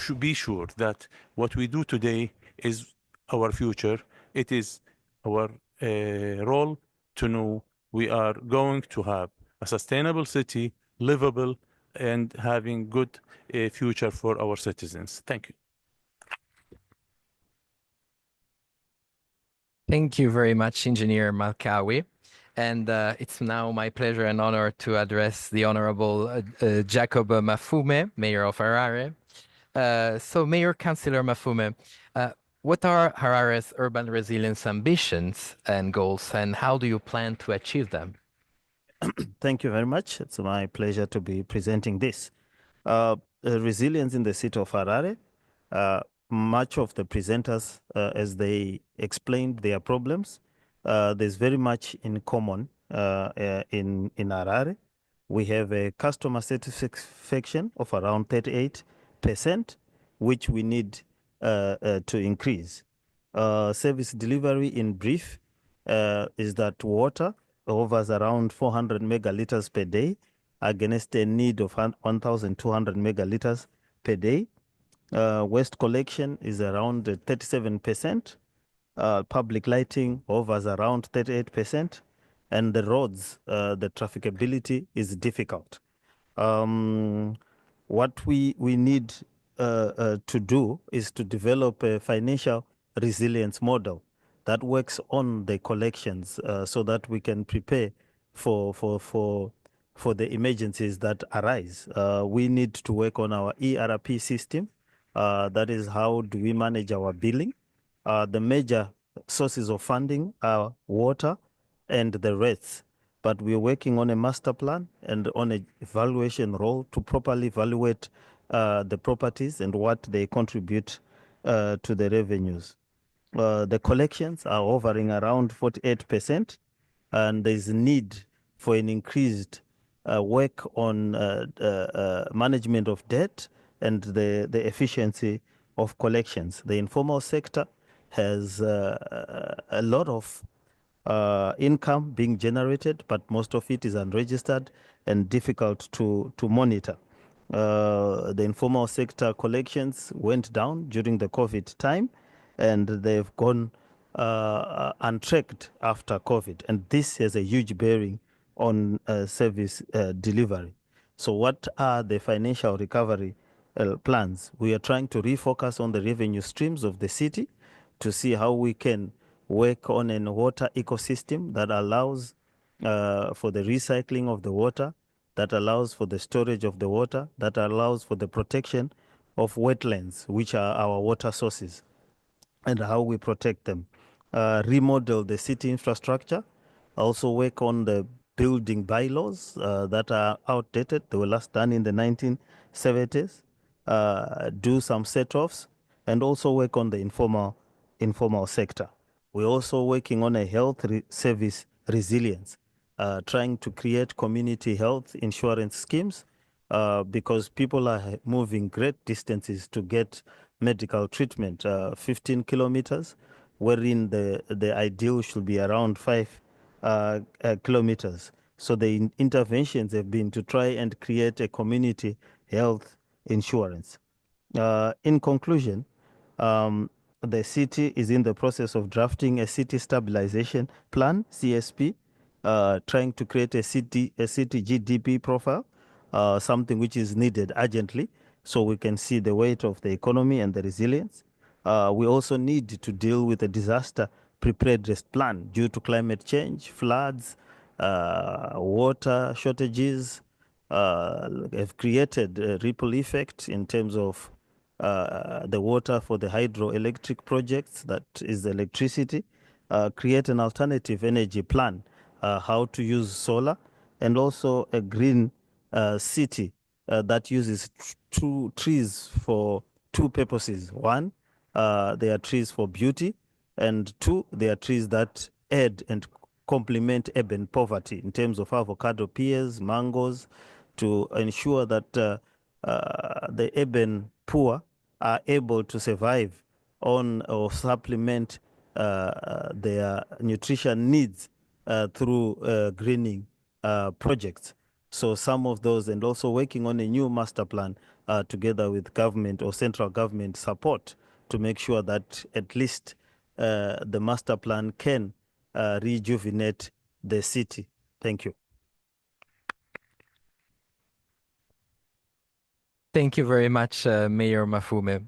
to be sure that what we do today is our future. It is our role to know we are going to have a sustainable city, livable, and having good future for our citizens. Thank you. Thank you very much, Engineer Malkawi. And it's now my pleasure and honor to address the Honorable Jacob Mafume, Mayor of Harare. So Mayor Councillor Mafume, what are Harare's urban resilience ambitions and goals, and how do you plan to achieve them? Thank you very much. It's my pleasure to be presenting this. Resilience in the city of Harare. Much of the presenters, as they explained their problems, there's very much in common in Harare. We have a customer satisfaction of around 38%, which we need to increase. Service delivery in brief is that water hovers around 400 megaliters per day against a need of 1,200 megaliters per day. Waste collection is around 37%. Public lighting hovers around 38%. And the roads, the trafficability is difficult. What we need to do is to develop a financial resilience model that works on the collections so that we can prepare for the emergencies that arise. We need to work on our ERP system. That is, how do we manage our billing? The major sources of funding are water and the rates. But we're working on a master plan and on a evaluation role to properly evaluate the properties and what they contribute to the revenues. The collections are hovering around 48%, and there's a need for an increased work on management of debt and the efficiency of collections. The informal sector has a lot of income being generated, but most of it is unregistered and difficult to monitor. The informal sector collections went down during the COVID time, and they've gone untracked after COVID. And this has a huge bearing on service delivery. So what are the financial recovery plans? We are trying to refocus on the revenue streams of the city to see how we can work on a water ecosystem that allows for the recycling of the water, that allows for the storage of the water, that allows for the protection of wetlands, which are our water sources, and how we protect them. Remodel the city infrastructure, also work on the building bylaws that are outdated. They were last done in the 1970s. Do some set-offs, and also work on the informal sector. We're also working on a health service resilience, trying to create community health insurance schemes because people are moving great distances to get medical treatment, 15 kilometers, wherein the ideal should be around 5 kilometers. So the interventions have been to try and create a community health insurance. In conclusion, the city is in the process of drafting a city stabilization plan, CSP, trying to create a city GDP profile, something which is needed urgently, so we can see the weight of the economy and the resilience. We also need to deal with a disaster preparedness plan due to climate change, floods, water shortages, have created a ripple effect in terms of the water for the hydroelectric projects, that is the electricity, create an alternative energy plan, how to use solar, and also a green city that uses trees for two purposes. One, they are trees for beauty, and two, they are trees that add and complement urban poverty in terms of avocado pears, mangoes, to ensure that the urban poor are able to survive on or supplement their nutrition needs through greening projects. So some of those, and also working on a new master plan together with government or central government support to make sure that at least the master plan can rejuvenate the city. Thank you. Thank you very much, Mayor Mafume.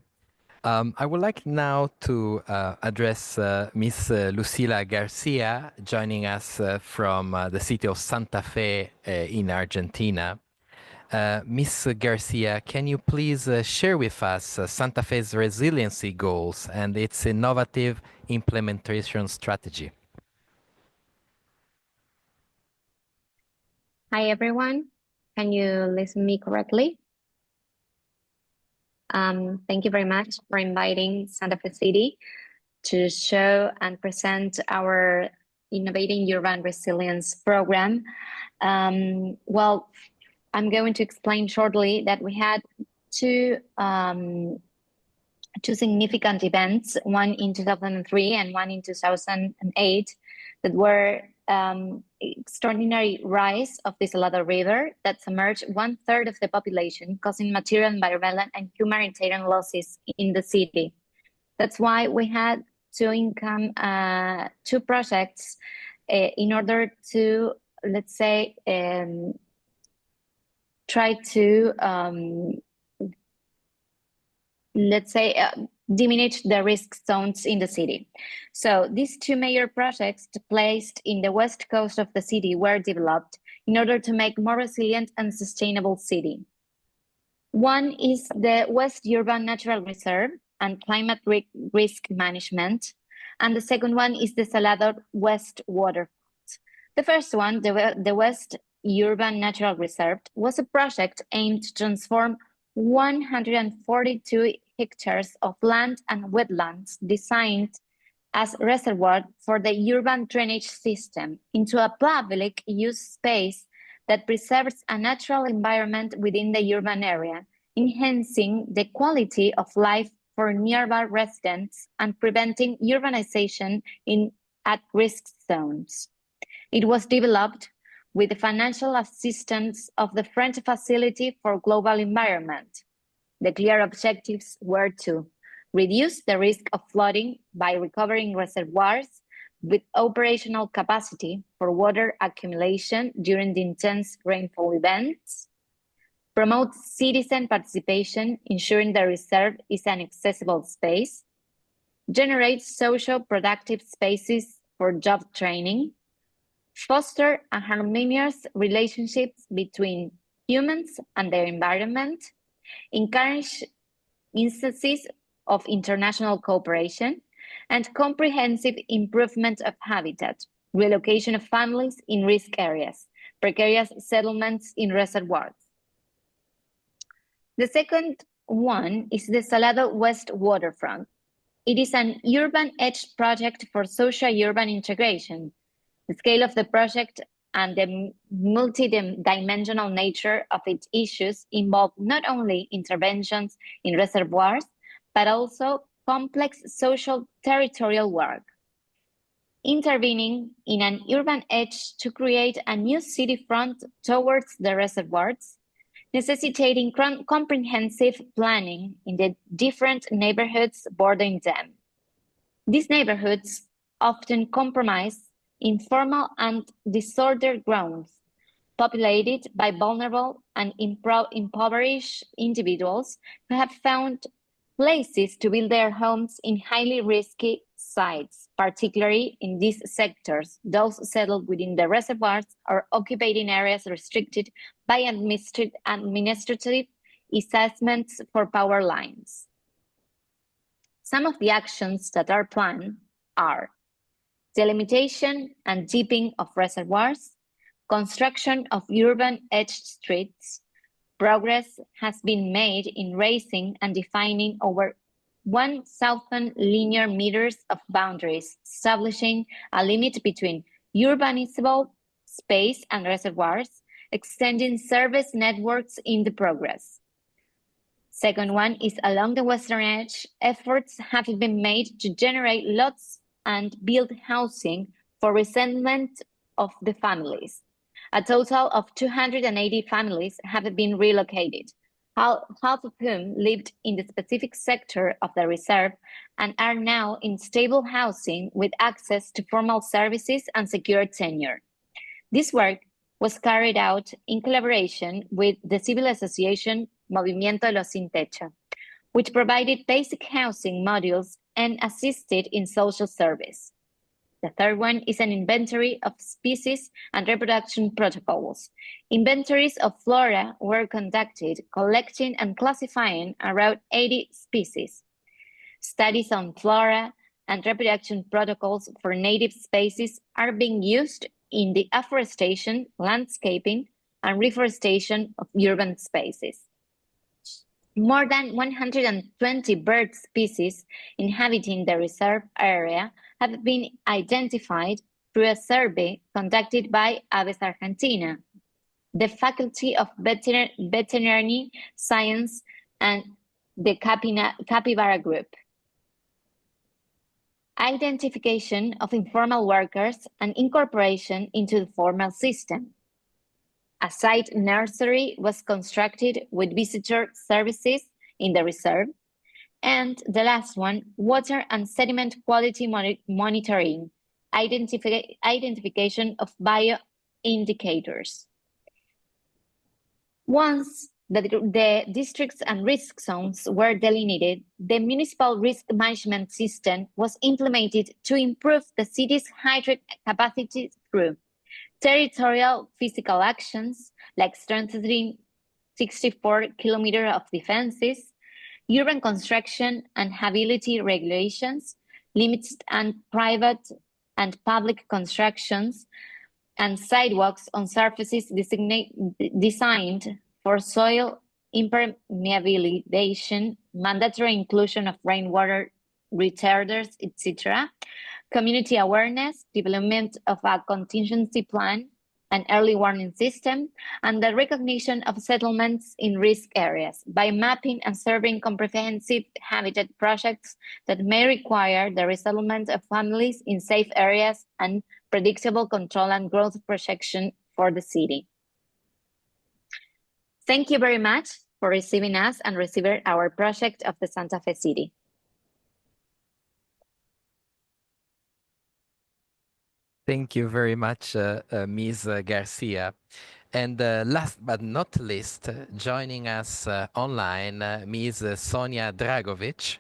I would like now to address Ms. Lucila Garcia, joining us from the city of Santa Fe in Argentina. Ms. Garcia, can you please share with us Santa Fe's resiliency goals and its innovative implementation strategy? Hi, everyone. Can you listen to me correctly? Thank you very much for inviting Santa Fe City to show and present our Innovating Urban Resilience program. Well, I'm going to explain shortly that we had two significant events, one in 2003 and one in 2008, that were extraordinary rise of the Salado River that submerged 1/3 of the population, causing material, environmental, and humanitarian losses in the city. That's why we had to income two projects in order to, let's say, try to diminish the risk zones in the city. So these two major projects placed in the west coast of the city were developed in order to make more resilient and sustainable city. One is the West Urban Natural Reserve and Climate Risk Management, and the second one is the Salado West Waterfront. The first one, the West Urban Natural Reserve, was a project aimed to transform 142 hectares of land and wetlands designed as reservoir for the urban drainage system into a public use space that preserves a natural environment within the urban area, enhancing the quality of life for nearby residents and preventing urbanization in at-risk zones. It was developed with the financial assistance of the French Facility for Global Environment. The clear objectives were to reduce the risk of flooding by recovering reservoirs with operational capacity for water accumulation during the intense rainfall events, promote citizen participation, ensuring the reserve is an accessible space, generate social productive spaces for job training, foster a harmonious relationships between humans and their environment, encourage instances of international cooperation, and comprehensive improvement of habitat, relocation of families in risk areas, precarious settlements in reservoirs. The second one is the Salado West Waterfront. It is an urban edge project for social-urban integration. The scale of the project and the multi-dimensional nature of its issues involve not only interventions in reservoirs, but also complex social territorial work. Intervening in an urban edge to create a new city front towards the reservoirs, necessitating comprehensive planning in the different neighborhoods bordering them. These neighborhoods often comprise informal and disordered grounds, populated by vulnerable and impoverished individuals who have found places to build their homes in highly risky sites, particularly in these sectors, those settled within the reservoirs or occupied in areas restricted by administrative assessments for power lines. Some of the actions that are planned are delimitation and deepening of reservoirs, construction of urban edge streets. Progress has been made in raising and defining over 1,000 linear meters of boundaries, establishing a limit between urbanizable space and reservoirs, extending service networks in the progress. Second one is along the western edge, efforts have been made to generate lots and build housing for resettlement of the families. A total of 280 families have been relocated, half of whom lived in the specific sector of the reserve and are now in stable housing with access to formal services and secure tenure. This work was carried out in collaboration with the civil association Movimiento de los Sin Techo, which provided basic housing modules and assisted in social service. The third one is an inventory of species and reproduction protocols. Inventories of flora were conducted, collecting and classifying around 80 species. Studies on flora and reproduction protocols for native species are being used in the afforestation, landscaping, and reforestation of urban spaces. More than 120 bird species inhabiting the reserve area have been identified through a survey conducted by Aves Argentina, the Faculty of Veterinary Science, and the Capybara Group. Identification of informal workers and incorporation into the formal system. A site nursery was constructed with visitor services in the reserve. And the last one, water and sediment quality monitoring, identification of bioindicators. Once the districts and risk zones were delineated, the municipal risk management system was implemented to improve the city's hydric capacity through territorial physical actions like strengthening 64 kilometers of defenses, urban construction and habitability regulations, limits and private and public constructions, and sidewalks on surfaces designed for soil impermeabilization, mandatory inclusion of rainwater retarders, etc., community awareness, development of a contingency plan, an early warning system, and the recognition of settlements in risk areas by mapping and serving comprehensive habitat projects that may require the resettlement of families in safe areas and predictable control and growth projection for the city. Thank you very much for receiving us and receiving our project of the Santa Fe City. Thank you very much, Ms. Garcia. And last but not least, joining us online, Ms. Sonia Dragovic.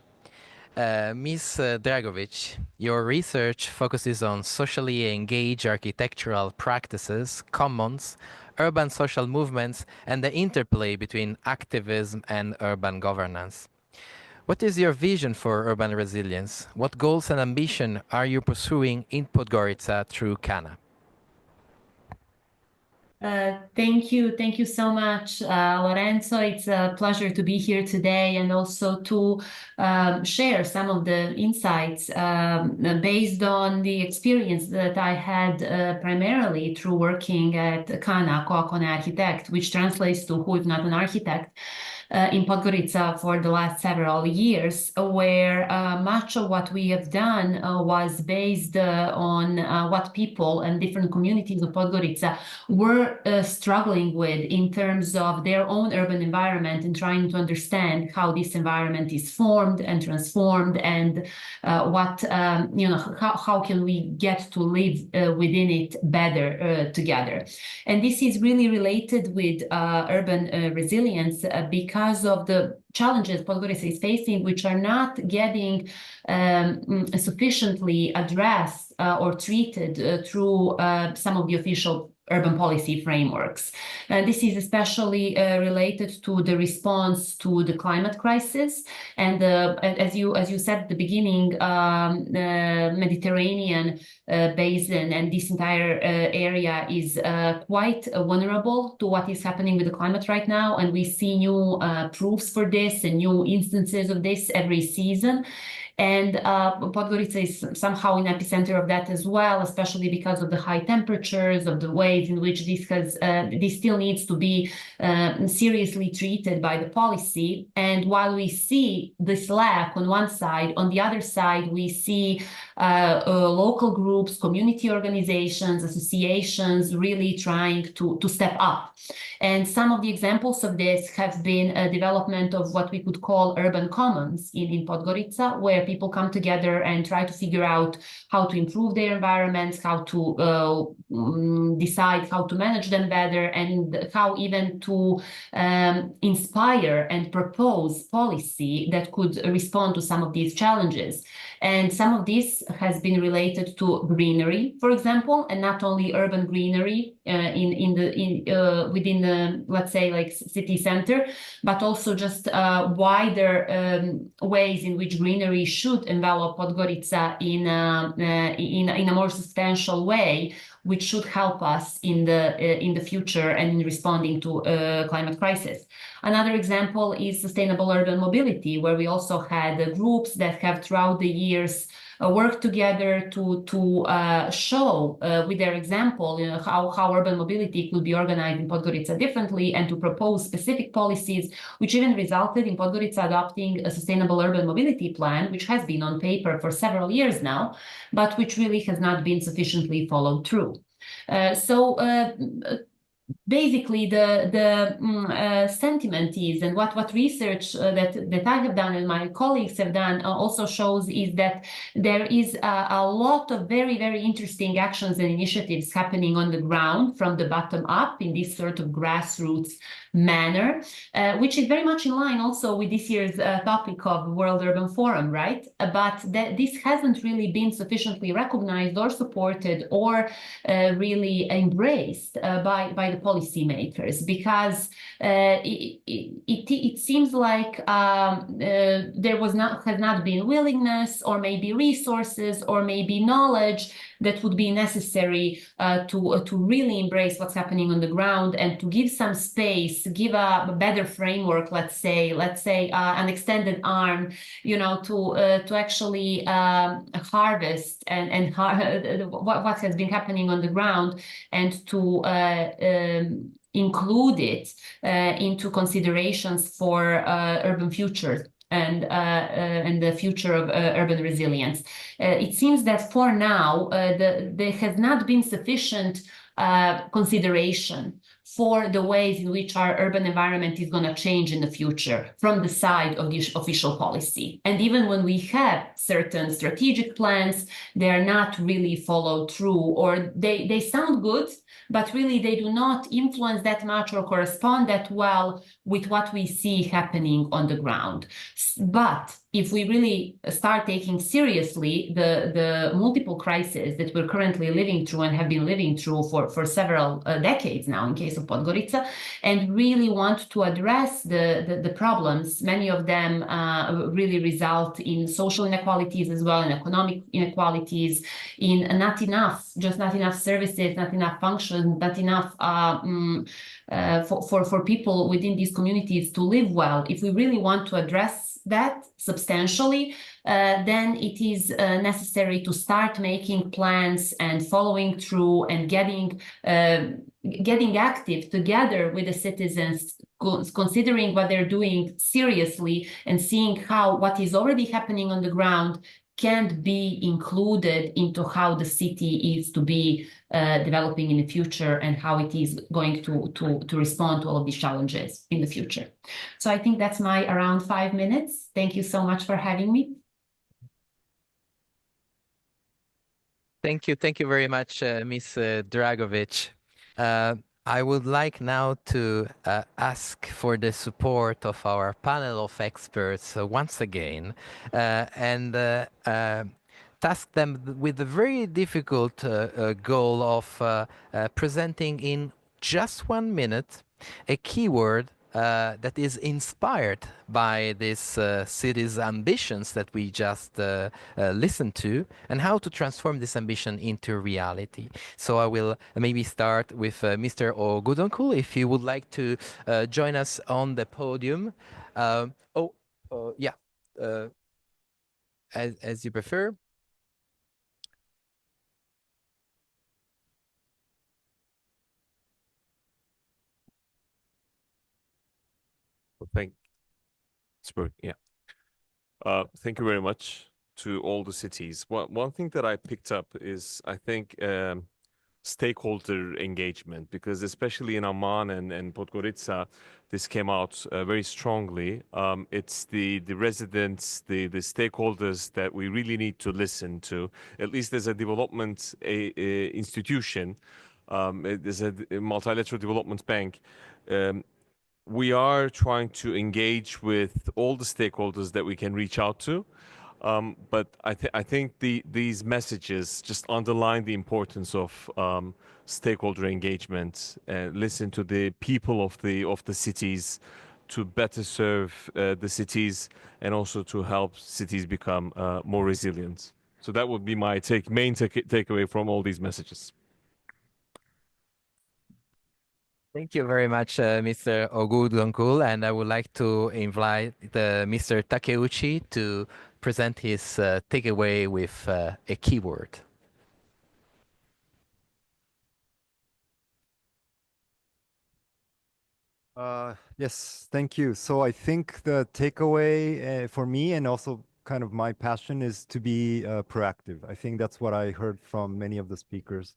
Ms. Dragovic, your research focuses on socially engaged architectural practices, commons, urban social movements, and the interplay between activism and urban governance. What is your vision for urban resilience? What goals and ambition are you pursuing in Podgorica through CANA? Thank you so much, Lorenzo. It's a pleasure to be here today and also to share some of the insights based on the experience that I had primarily through working at CANA, Coacone Architect, which translates to Who If Not an Architect, in Podgorica for the last several years, where much of what we have done was based on what people and different communities of Podgorica were struggling with in terms of their own urban environment and trying to understand how this environment is formed and transformed and how can we get to live within it better together. And this is really related with urban resilience because of the challenges Podgorica is facing, which are not getting sufficiently addressed or treated through some of the official urban policy frameworks. This is especially related to the response to the climate crisis. And as you said at the beginning, Mediterranean basin and this entire area is quite vulnerable to what is happening with the climate right now. And we see new proofs for this and new instances of this every season. And Podgorica is somehow in epicenter of that as well, especially because of the high temperatures, of the ways in which this still needs to be seriously treated by the policy. And while we see this lack on one side, on the other side, we see local groups, community organizations, associations really trying to step up. And some of the examples of this have been a development of what we could call urban commons in Podgorica, where people come together and try to figure out how to improve their environments, how to decide how to manage them better, and how even to inspire and propose policy that could respond to some of these challenges. And some of this has been related to greenery, for example, and not only urban greenery within the, let's say, like city center, but also just wider ways in which greenery should envelop Podgorica in a more substantial way, which should help us in the future and in responding to climate crisis. Another example is sustainable urban mobility, where we also had groups that have throughout the years work together to show with their example, how urban mobility could be organized in Podgorica differently, and to propose specific policies, which even resulted in Podgorica adopting a sustainable urban mobility plan, which has been on paper for several years now, but which really has not been sufficiently followed through. Basically, the sentiment is, and what research that I have done and my colleagues have done also shows, is that there is a lot of very, very interesting actions and initiatives happening on the ground from the bottom up in this sort of grassroots manner, which is very much in line also with this year's topic of World Urban Forum, right? But this hasn't really been sufficiently recognized or supported or really embraced by the policymakers, because it seems like there has not been willingness, or maybe resources, or maybe knowledge that would be necessary to really embrace what's happening on the ground, and to give some space, give a better framework, let's say an extended arm, to actually harvest and what has been happening on the ground, and to include it into considerations for urban futures and the future of urban resilience. It seems that for now, there has not been sufficient consideration for the ways in which our urban environment is going to change in the future from the side of the official policy. And even when we have certain strategic plans, they are not really followed through, or they sound good, but really they do not influence that much or correspond that well with what we see happening on the ground. But if we really start taking seriously the multiple crises that we're currently living through and have been living through for several decades now in case of Podgorica, and really want to address the problems, many of them really result in social inequalities as well, in economic inequalities, in not enough services, not enough functions, not enough for people within these communities to live well. If we really want to address that substantially, then it is necessary to start making plans and following through and getting active together with the citizens, considering what they're doing seriously, and seeing how what is already happening on the ground can be included into how the city is to be developing in the future, and how it is going to respond to all of these challenges in the future. So I think that's my around 5 minutes. Thank you so much for having me. Thank you very much, Ms. Dragovic. I would like now to ask for the support of our panel of experts once again, and task them with the very difficult goal of presenting in just 1 minute a keyword that is inspired by this city's ambitions that we just listened to, and how to transform this ambition into reality. So I will maybe start with Mr. Oguzoncul, if you would like to join us on the podium. As you prefer. Thank you very much to all the cities. One thing that I picked up is, I think, stakeholder engagement, because especially in Amman and Podgorica, this came out very strongly. It's the residents, the stakeholders that we really need to listen to, at least as a development institution, as a multilateral development bank. We are trying to engage with all the stakeholders that we can reach out to. But I think these messages just underline the importance of stakeholder engagement, listen to the people of the cities, to better serve the cities, and also to help cities become more resilient. So that would be my main takeaway from all these messages. Thank you very much, Mr. Oguzoncul, and I would like to invite Mr. Takeuchi to present his takeaway with a keyword. Yes, thank you. So I think the takeaway for me, and also kind of my passion, is to be proactive. I think that's what I heard from many of the speakers.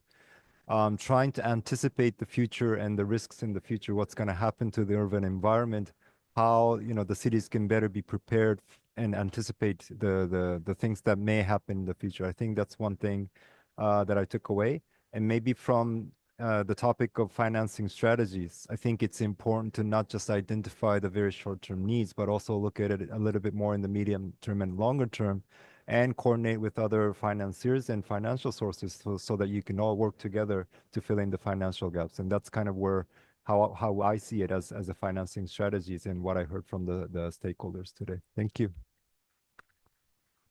Trying to anticipate the future and the risks in the future, what's going to happen to the urban environment, how the cities can better be prepared and anticipate the things that may happen in the future. I think that's one thing that I took away. And maybe from the topic of financing strategies, I think it's important to not just identify the very short-term needs, but also look at it a little bit more in the medium term and longer term, and coordinate with other financiers and financial sources so that you can all work together to fill in the financial gaps. And that's kind of where how I see it as a financing strategies and what I heard from the stakeholders today. Thank you.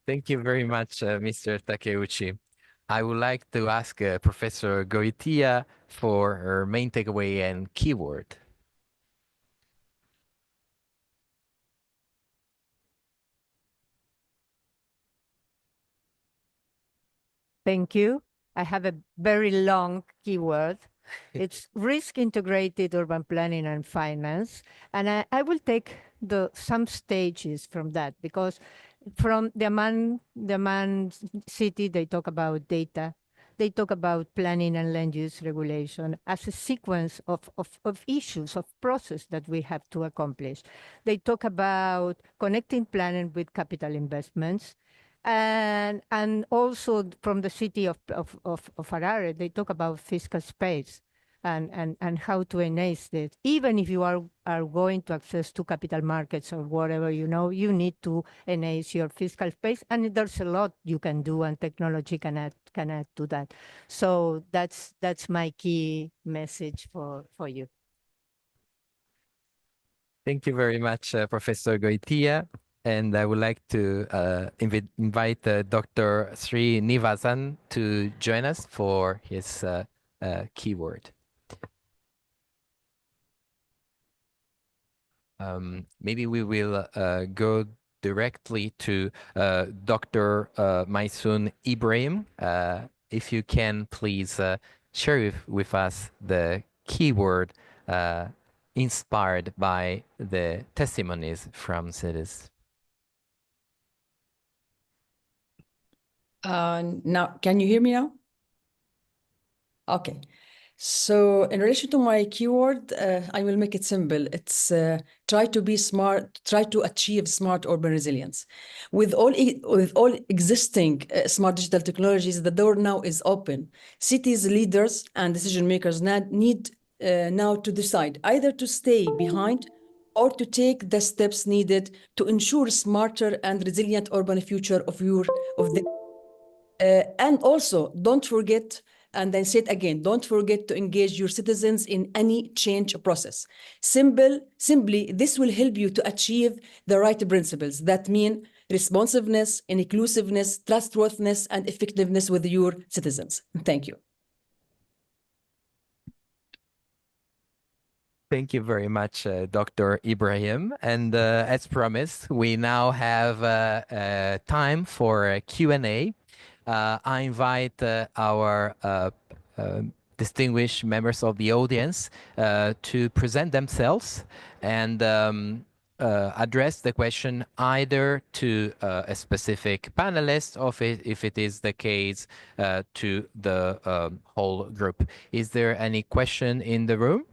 Thank you very much, Mr. Takeuchi. I would like to ask Professor Goitia for her main takeaway and keyword. Thank you. I have a very long keyword. It's risk-integrated urban planning and finance. And I will take some stages from that, because from the Amman city, they talk about data. They talk about planning and land use regulation as a sequence of issues, of process that we have to accomplish. They talk about connecting planning with capital investments. And also from the city of Harare, they talk about fiscal space and how to enhance it. Even if you are going to access to capital markets or whatever, you need to enhance your fiscal space. And there's a lot you can do, and technology can add to that. So that's my key message for you. Thank you very much, Professor Goitia. And I would like to invite Dr. Sri Nivasan to join us for his keyword. Maybe we will go directly to Dr. Maysoon Ibrahim. If you can, please share with us the keyword inspired by the testimonies from cities. Now, can you hear me now? Okay. So in relation to my keyword, I will make it simple. It's try to be smart, try to achieve smart urban resilience. With all existing smart digital technologies, the door now is open. Cities, leaders, and decision makers need now to decide either to stay behind or to take the steps needed to ensure smarter and resilient urban future of the. And also, don't forget, and then say it again, don't forget to engage your citizens in any change process. Simply, this will help you to achieve the right principles that mean responsiveness, inclusiveness, trustworthiness, and effectiveness with your citizens. Thank you. Thank you very much, Dr. Ibrahim. And as promised, we now have time for a Q&A. I invite our distinguished members of the audience to present themselves and address the question either to a specific panelist or if it is the case to the whole group. Is there any question in the room?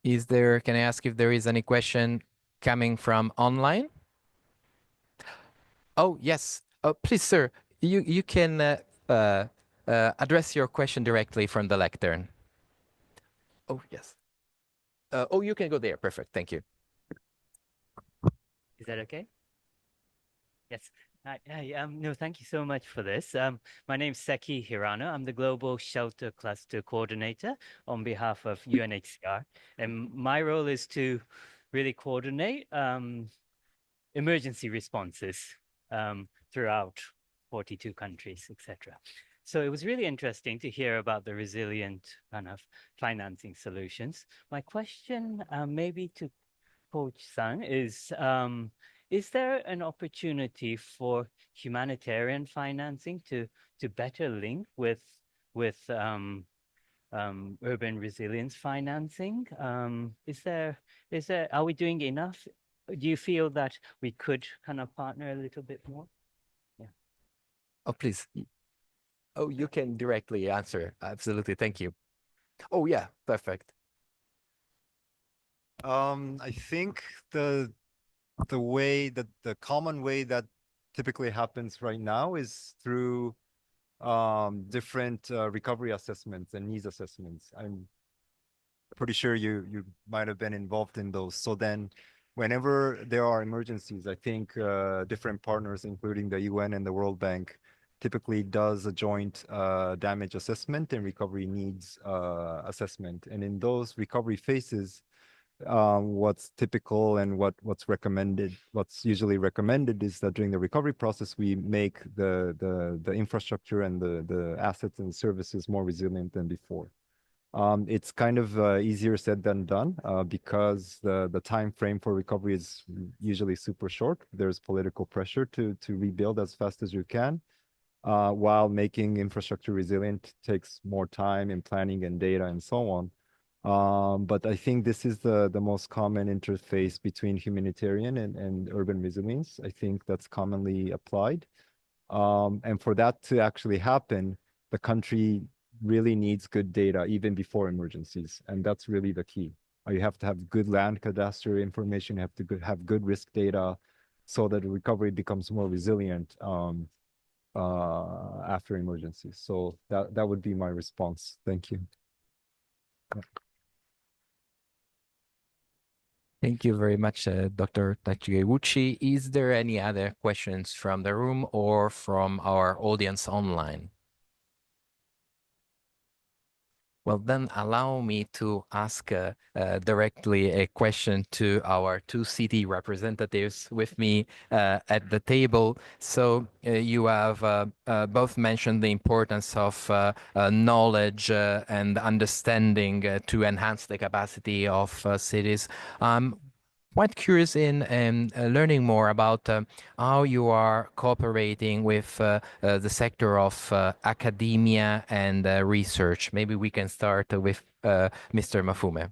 Can I ask if there is any question coming from online? Oh, yes. Please, sir, you can address your question directly from the lectern. Oh, yes. Oh, you can go there. Perfect. Thank you. Is that okay? Yes. No, thank you so much for this. My name is Seki Hirano. I'm the Global Shelter Cluster Coordinator on behalf of UNHCR. And my role is to really coordinate emergency responses throughout 42 countries, etc. So it was really interesting to hear about the resilient kind of financing solutions. My question maybe to Coach San is there an opportunity for humanitarian financing to better link with urban resilience financing? Are we doing enough? Do you feel that we could kind of partner a little bit more? Yeah. Oh, please. Oh, you can directly answer. Absolutely. Thank you. Oh, yeah. Perfect. I think the common way that typically happens right now is through different recovery assessments and needs assessments. I'm pretty sure you might have been involved in those. So then whenever there are emergencies, I think different partners, including the UN and the World Bank, typically does a joint damage assessment and recovery needs assessment. And in those recovery phases, what's typical and what's recommended, what's usually recommended is that during the recovery process, we make the infrastructure and the assets and services more resilient than before. It's kind of easier said than done because the time frame for recovery is usually super short. There's political pressure to rebuild as fast as you can, while making infrastructure resilient takes more time in planning and data and so on. But I think this is the most common interface between humanitarian and urban resilience. I think that's commonly applied. And for that to actually happen, the country really needs good data even before emergencies. And that's really the key. You have to have good land cadastral information, you have to have good risk data so that the recovery becomes more resilient after emergencies. So that would be my response. Thank you. Thank you very much, Dr. Takeuchi. Is there any other questions from the room or from our audience online? Well, then allow me to ask directly a question to our two city representatives with me at the table. So you have both mentioned the importance of knowledge and understanding to enhance the capacity of cities. Quite curious in learning more about how you are cooperating with the sector of academia and research. Maybe we can start with Mr. Mafume.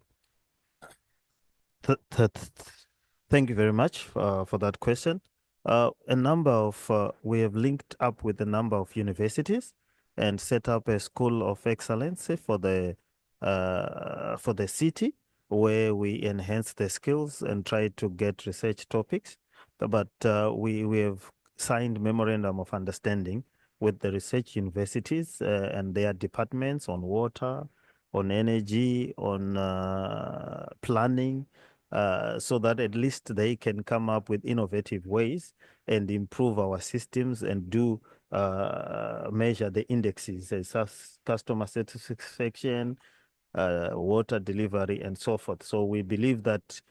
Thank you very much for that question. We have linked up with a number of universities and set up a school of excellence for the city, where we enhance the skills and try to get research topics. But we have signed memorandum of understanding with the research universities and their departments on water, on energy, on planning, so that at least they can come up with innovative ways and improve our systems and do measure the indexes such as customer satisfaction, water delivery, and so forth. So we believe that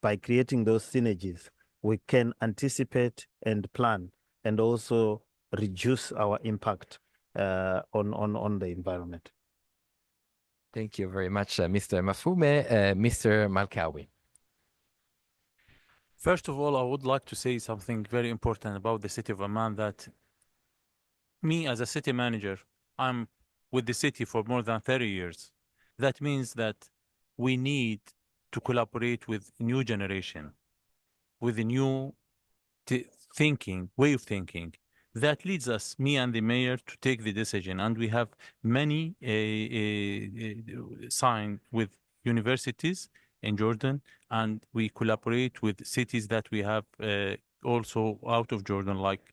by creating those synergies, we can anticipate and plan and also reduce our impact on the environment. Thank you very much, Mr. Mafume. Mr. Malkawi. First of all, I would like to say something very important about the city of Amman, that me as a city manager, I'm with the city for more than 30 years. That means that we need to collaborate with new generation, with a new way of thinking. That leads us, me and the mayor, to take the decision. And we have many signed with universities in Jordan, and we collaborate with cities that we have also out of Jordan, like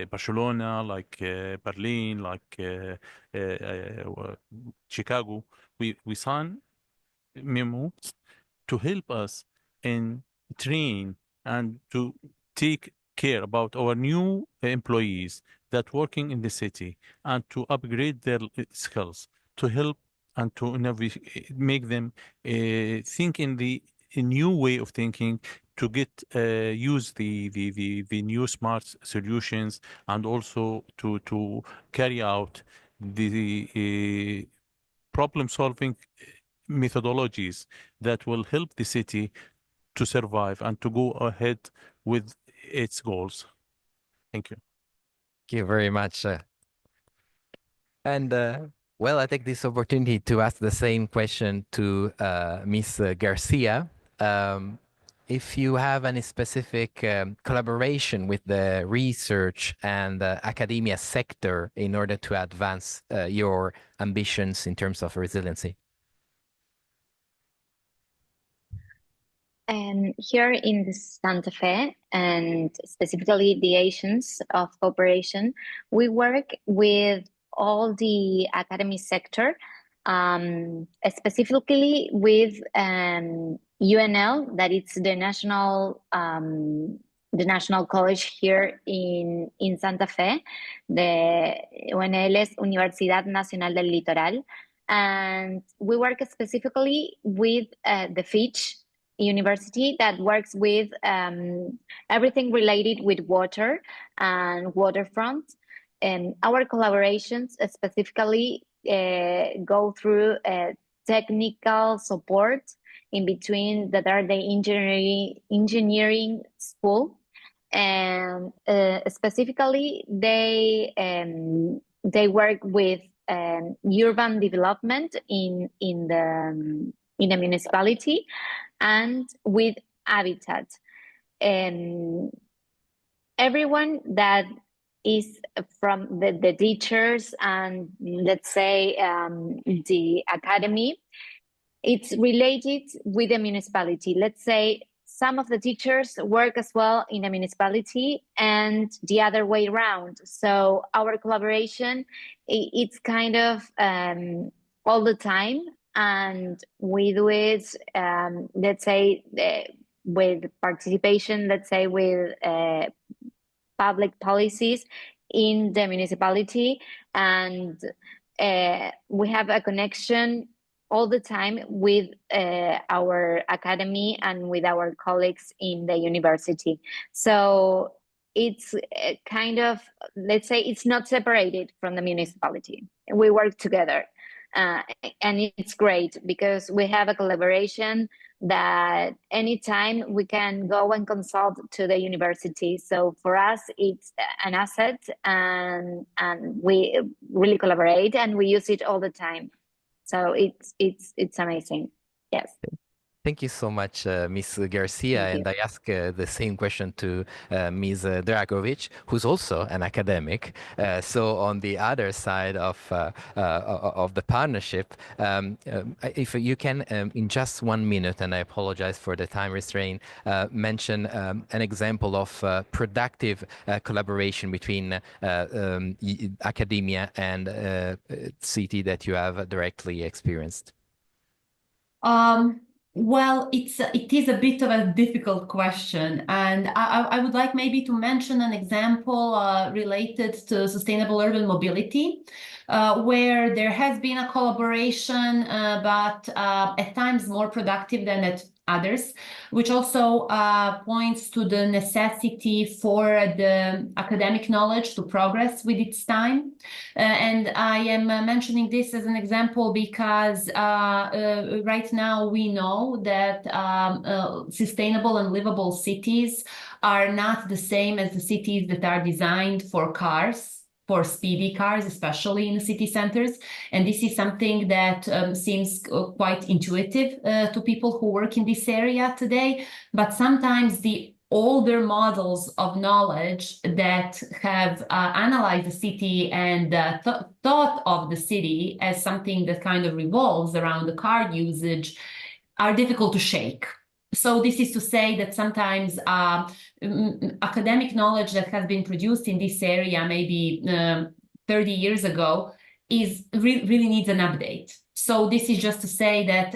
Barcelona, like Berlin, like Chicago. We sign memos to help us in train and to take care about our new employees that working in the city and to upgrade their skills, to help and to make them think in the new way of thinking, to get use the new smart solutions, and also to carry out the problem-solving methodologies that will help the city to survive and to go ahead with its goals. Thank you. Thank you very much. Well, I take this opportunity to ask the same question to Ms. Garcia. If you have any specific collaboration with the research and academia sector in order to advance your ambitions in terms of resiliency. Here in Santa Fe, and specifically the Asians of cooperation, we work with all the academy sector, specifically with UNL, that it's the national college here in Santa Fe. The UNL es Universidad Nacional del Litoral, and we work specifically with the Fitch University that works with everything related with water and waterfront. And our collaborations specifically go through technical support in between that are the engineering school, and specifically they work with urban development in the municipality and with habitat. Everyone that is from the teachers and let's say the academy, it's related with the municipality. Let's say some of the teachers work as well in the municipality and the other way around. So our collaboration, it's kind of all the time, and we do it, let's say, with participation, let's say, with public policies in the municipality, and we have a connection all the time with our academy and with our colleagues in the university. So it's kind of, let's say, it's not separated from the municipality. We work together. And it's great because we have a collaboration that anytime we can go and consult to the university. So for us, it's an asset, and we really collaborate and we use it all the time. So it's amazing. Yes. Thank you so much, Ms. Garcia. And I ask the same question to Ms. Dragovic, who's also an academic. So on the other side of the partnership, if you can, in just 1 minute, and I apologize for the time restraint, mention an example of productive collaboration between academia and city that you have directly experienced. Well, it is a bit of a difficult question, and I would like maybe to mention an example related to sustainable urban mobility, where there has been a collaboration, but at times more productive than at others, which also points to the necessity for the academic knowledge to progress with its time. And I am mentioning this as an example because right now we know that sustainable and livable cities are not the same as the cities that are designed for cars, for speedy cars, especially in the city centers. And this is something that seems quite intuitive to people who work in this area today. But sometimes the older models of knowledge that have analyzed the city and thought of the city as something that kind of revolves around the car usage are difficult to shake. So this is to say that sometimes academic knowledge that has been produced in this area maybe 30 years ago is really needs an update. So this is just to say that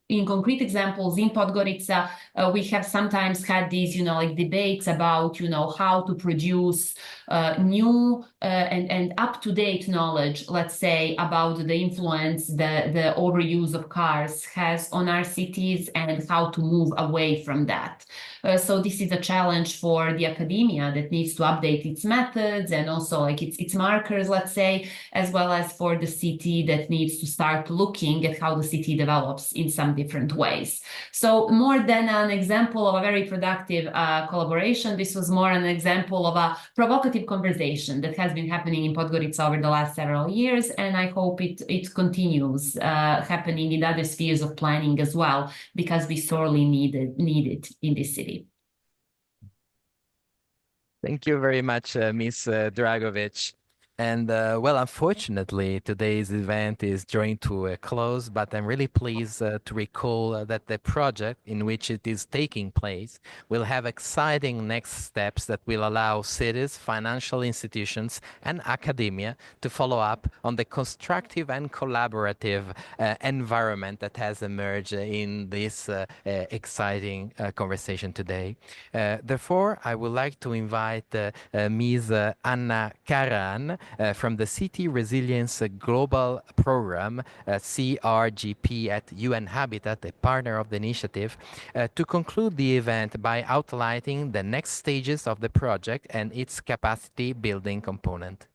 in concrete examples, in Podgorica, we have sometimes had these, like debates about, how to produce new and up-to-date knowledge, let's say, about the influence the overuse of cars has on our cities and how to move away from that. So this is a challenge for the academia that needs to update its methods and also like its markers, let's say, as well as for the city that needs to start looking at how the city develops in some different ways. So more than an example of a very productive collaboration, this was more an example of a provocative conversation that has been happening in Podgorica over the last several years, and I hope it continues happening in other spheres of planning as well, because we sorely need it in this city. Thank you very much, Ms. Dragovic. And well, unfortunately, today's event is drawing to a close, but I'm really pleased to recall that the project in which it is taking place will have exciting next steps that will allow cities, financial institutions, and academia to follow up on the constructive and collaborative environment that has emerged in this exciting conversation today. Therefore, I would like to invite Ms. Anna Karan from the City Resilience Global Program, CRGP at UN Habitat, a partner of the initiative, to conclude the event by outlining the next stages of the project and its capacity building component.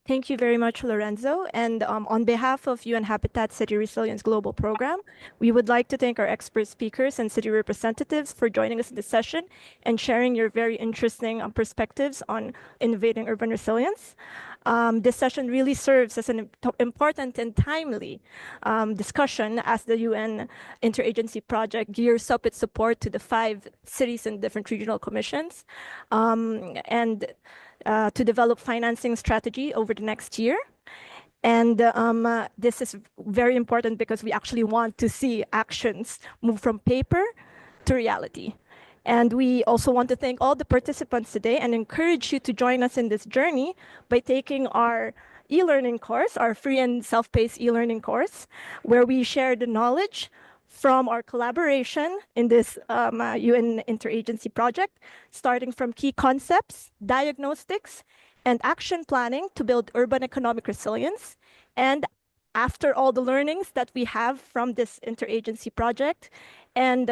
Thank you very much, Lorenzo. And on behalf of UN Habitat City Resilience Global Program, we would like to thank our expert speakers and city representatives for joining us in this session and sharing your very interesting perspectives on innovating urban resilience. This session really serves as an important and timely discussion as the UN interagency project gears up its support to the 5 cities and different regional commissions. To develop financing strategy over the next year. And this is very important because we actually want to see actions move from paper to reality. And we also want to thank all the participants today and encourage you to join us in this journey by taking our e-learning course, our free and self-paced e-learning course, where we share the knowledge from our collaboration in this UN interagency project, starting from key concepts, diagnostics, and action planning to build urban economic resilience. And after all the learnings that we have from this interagency project, and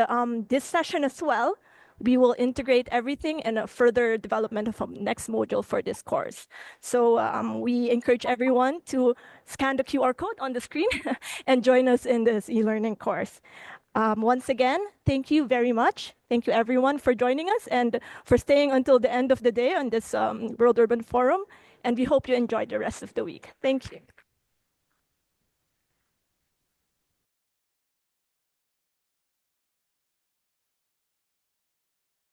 this session as well, we will integrate everything in a further development of a next module for this course. So we encourage everyone to scan the QR code on the screen and join us in this e-learning course. Once again, thank you very much. Thank you everyone for joining us and for staying until the end of the day on this World Urban Forum. And we hope you enjoy the rest of the week. Thank you.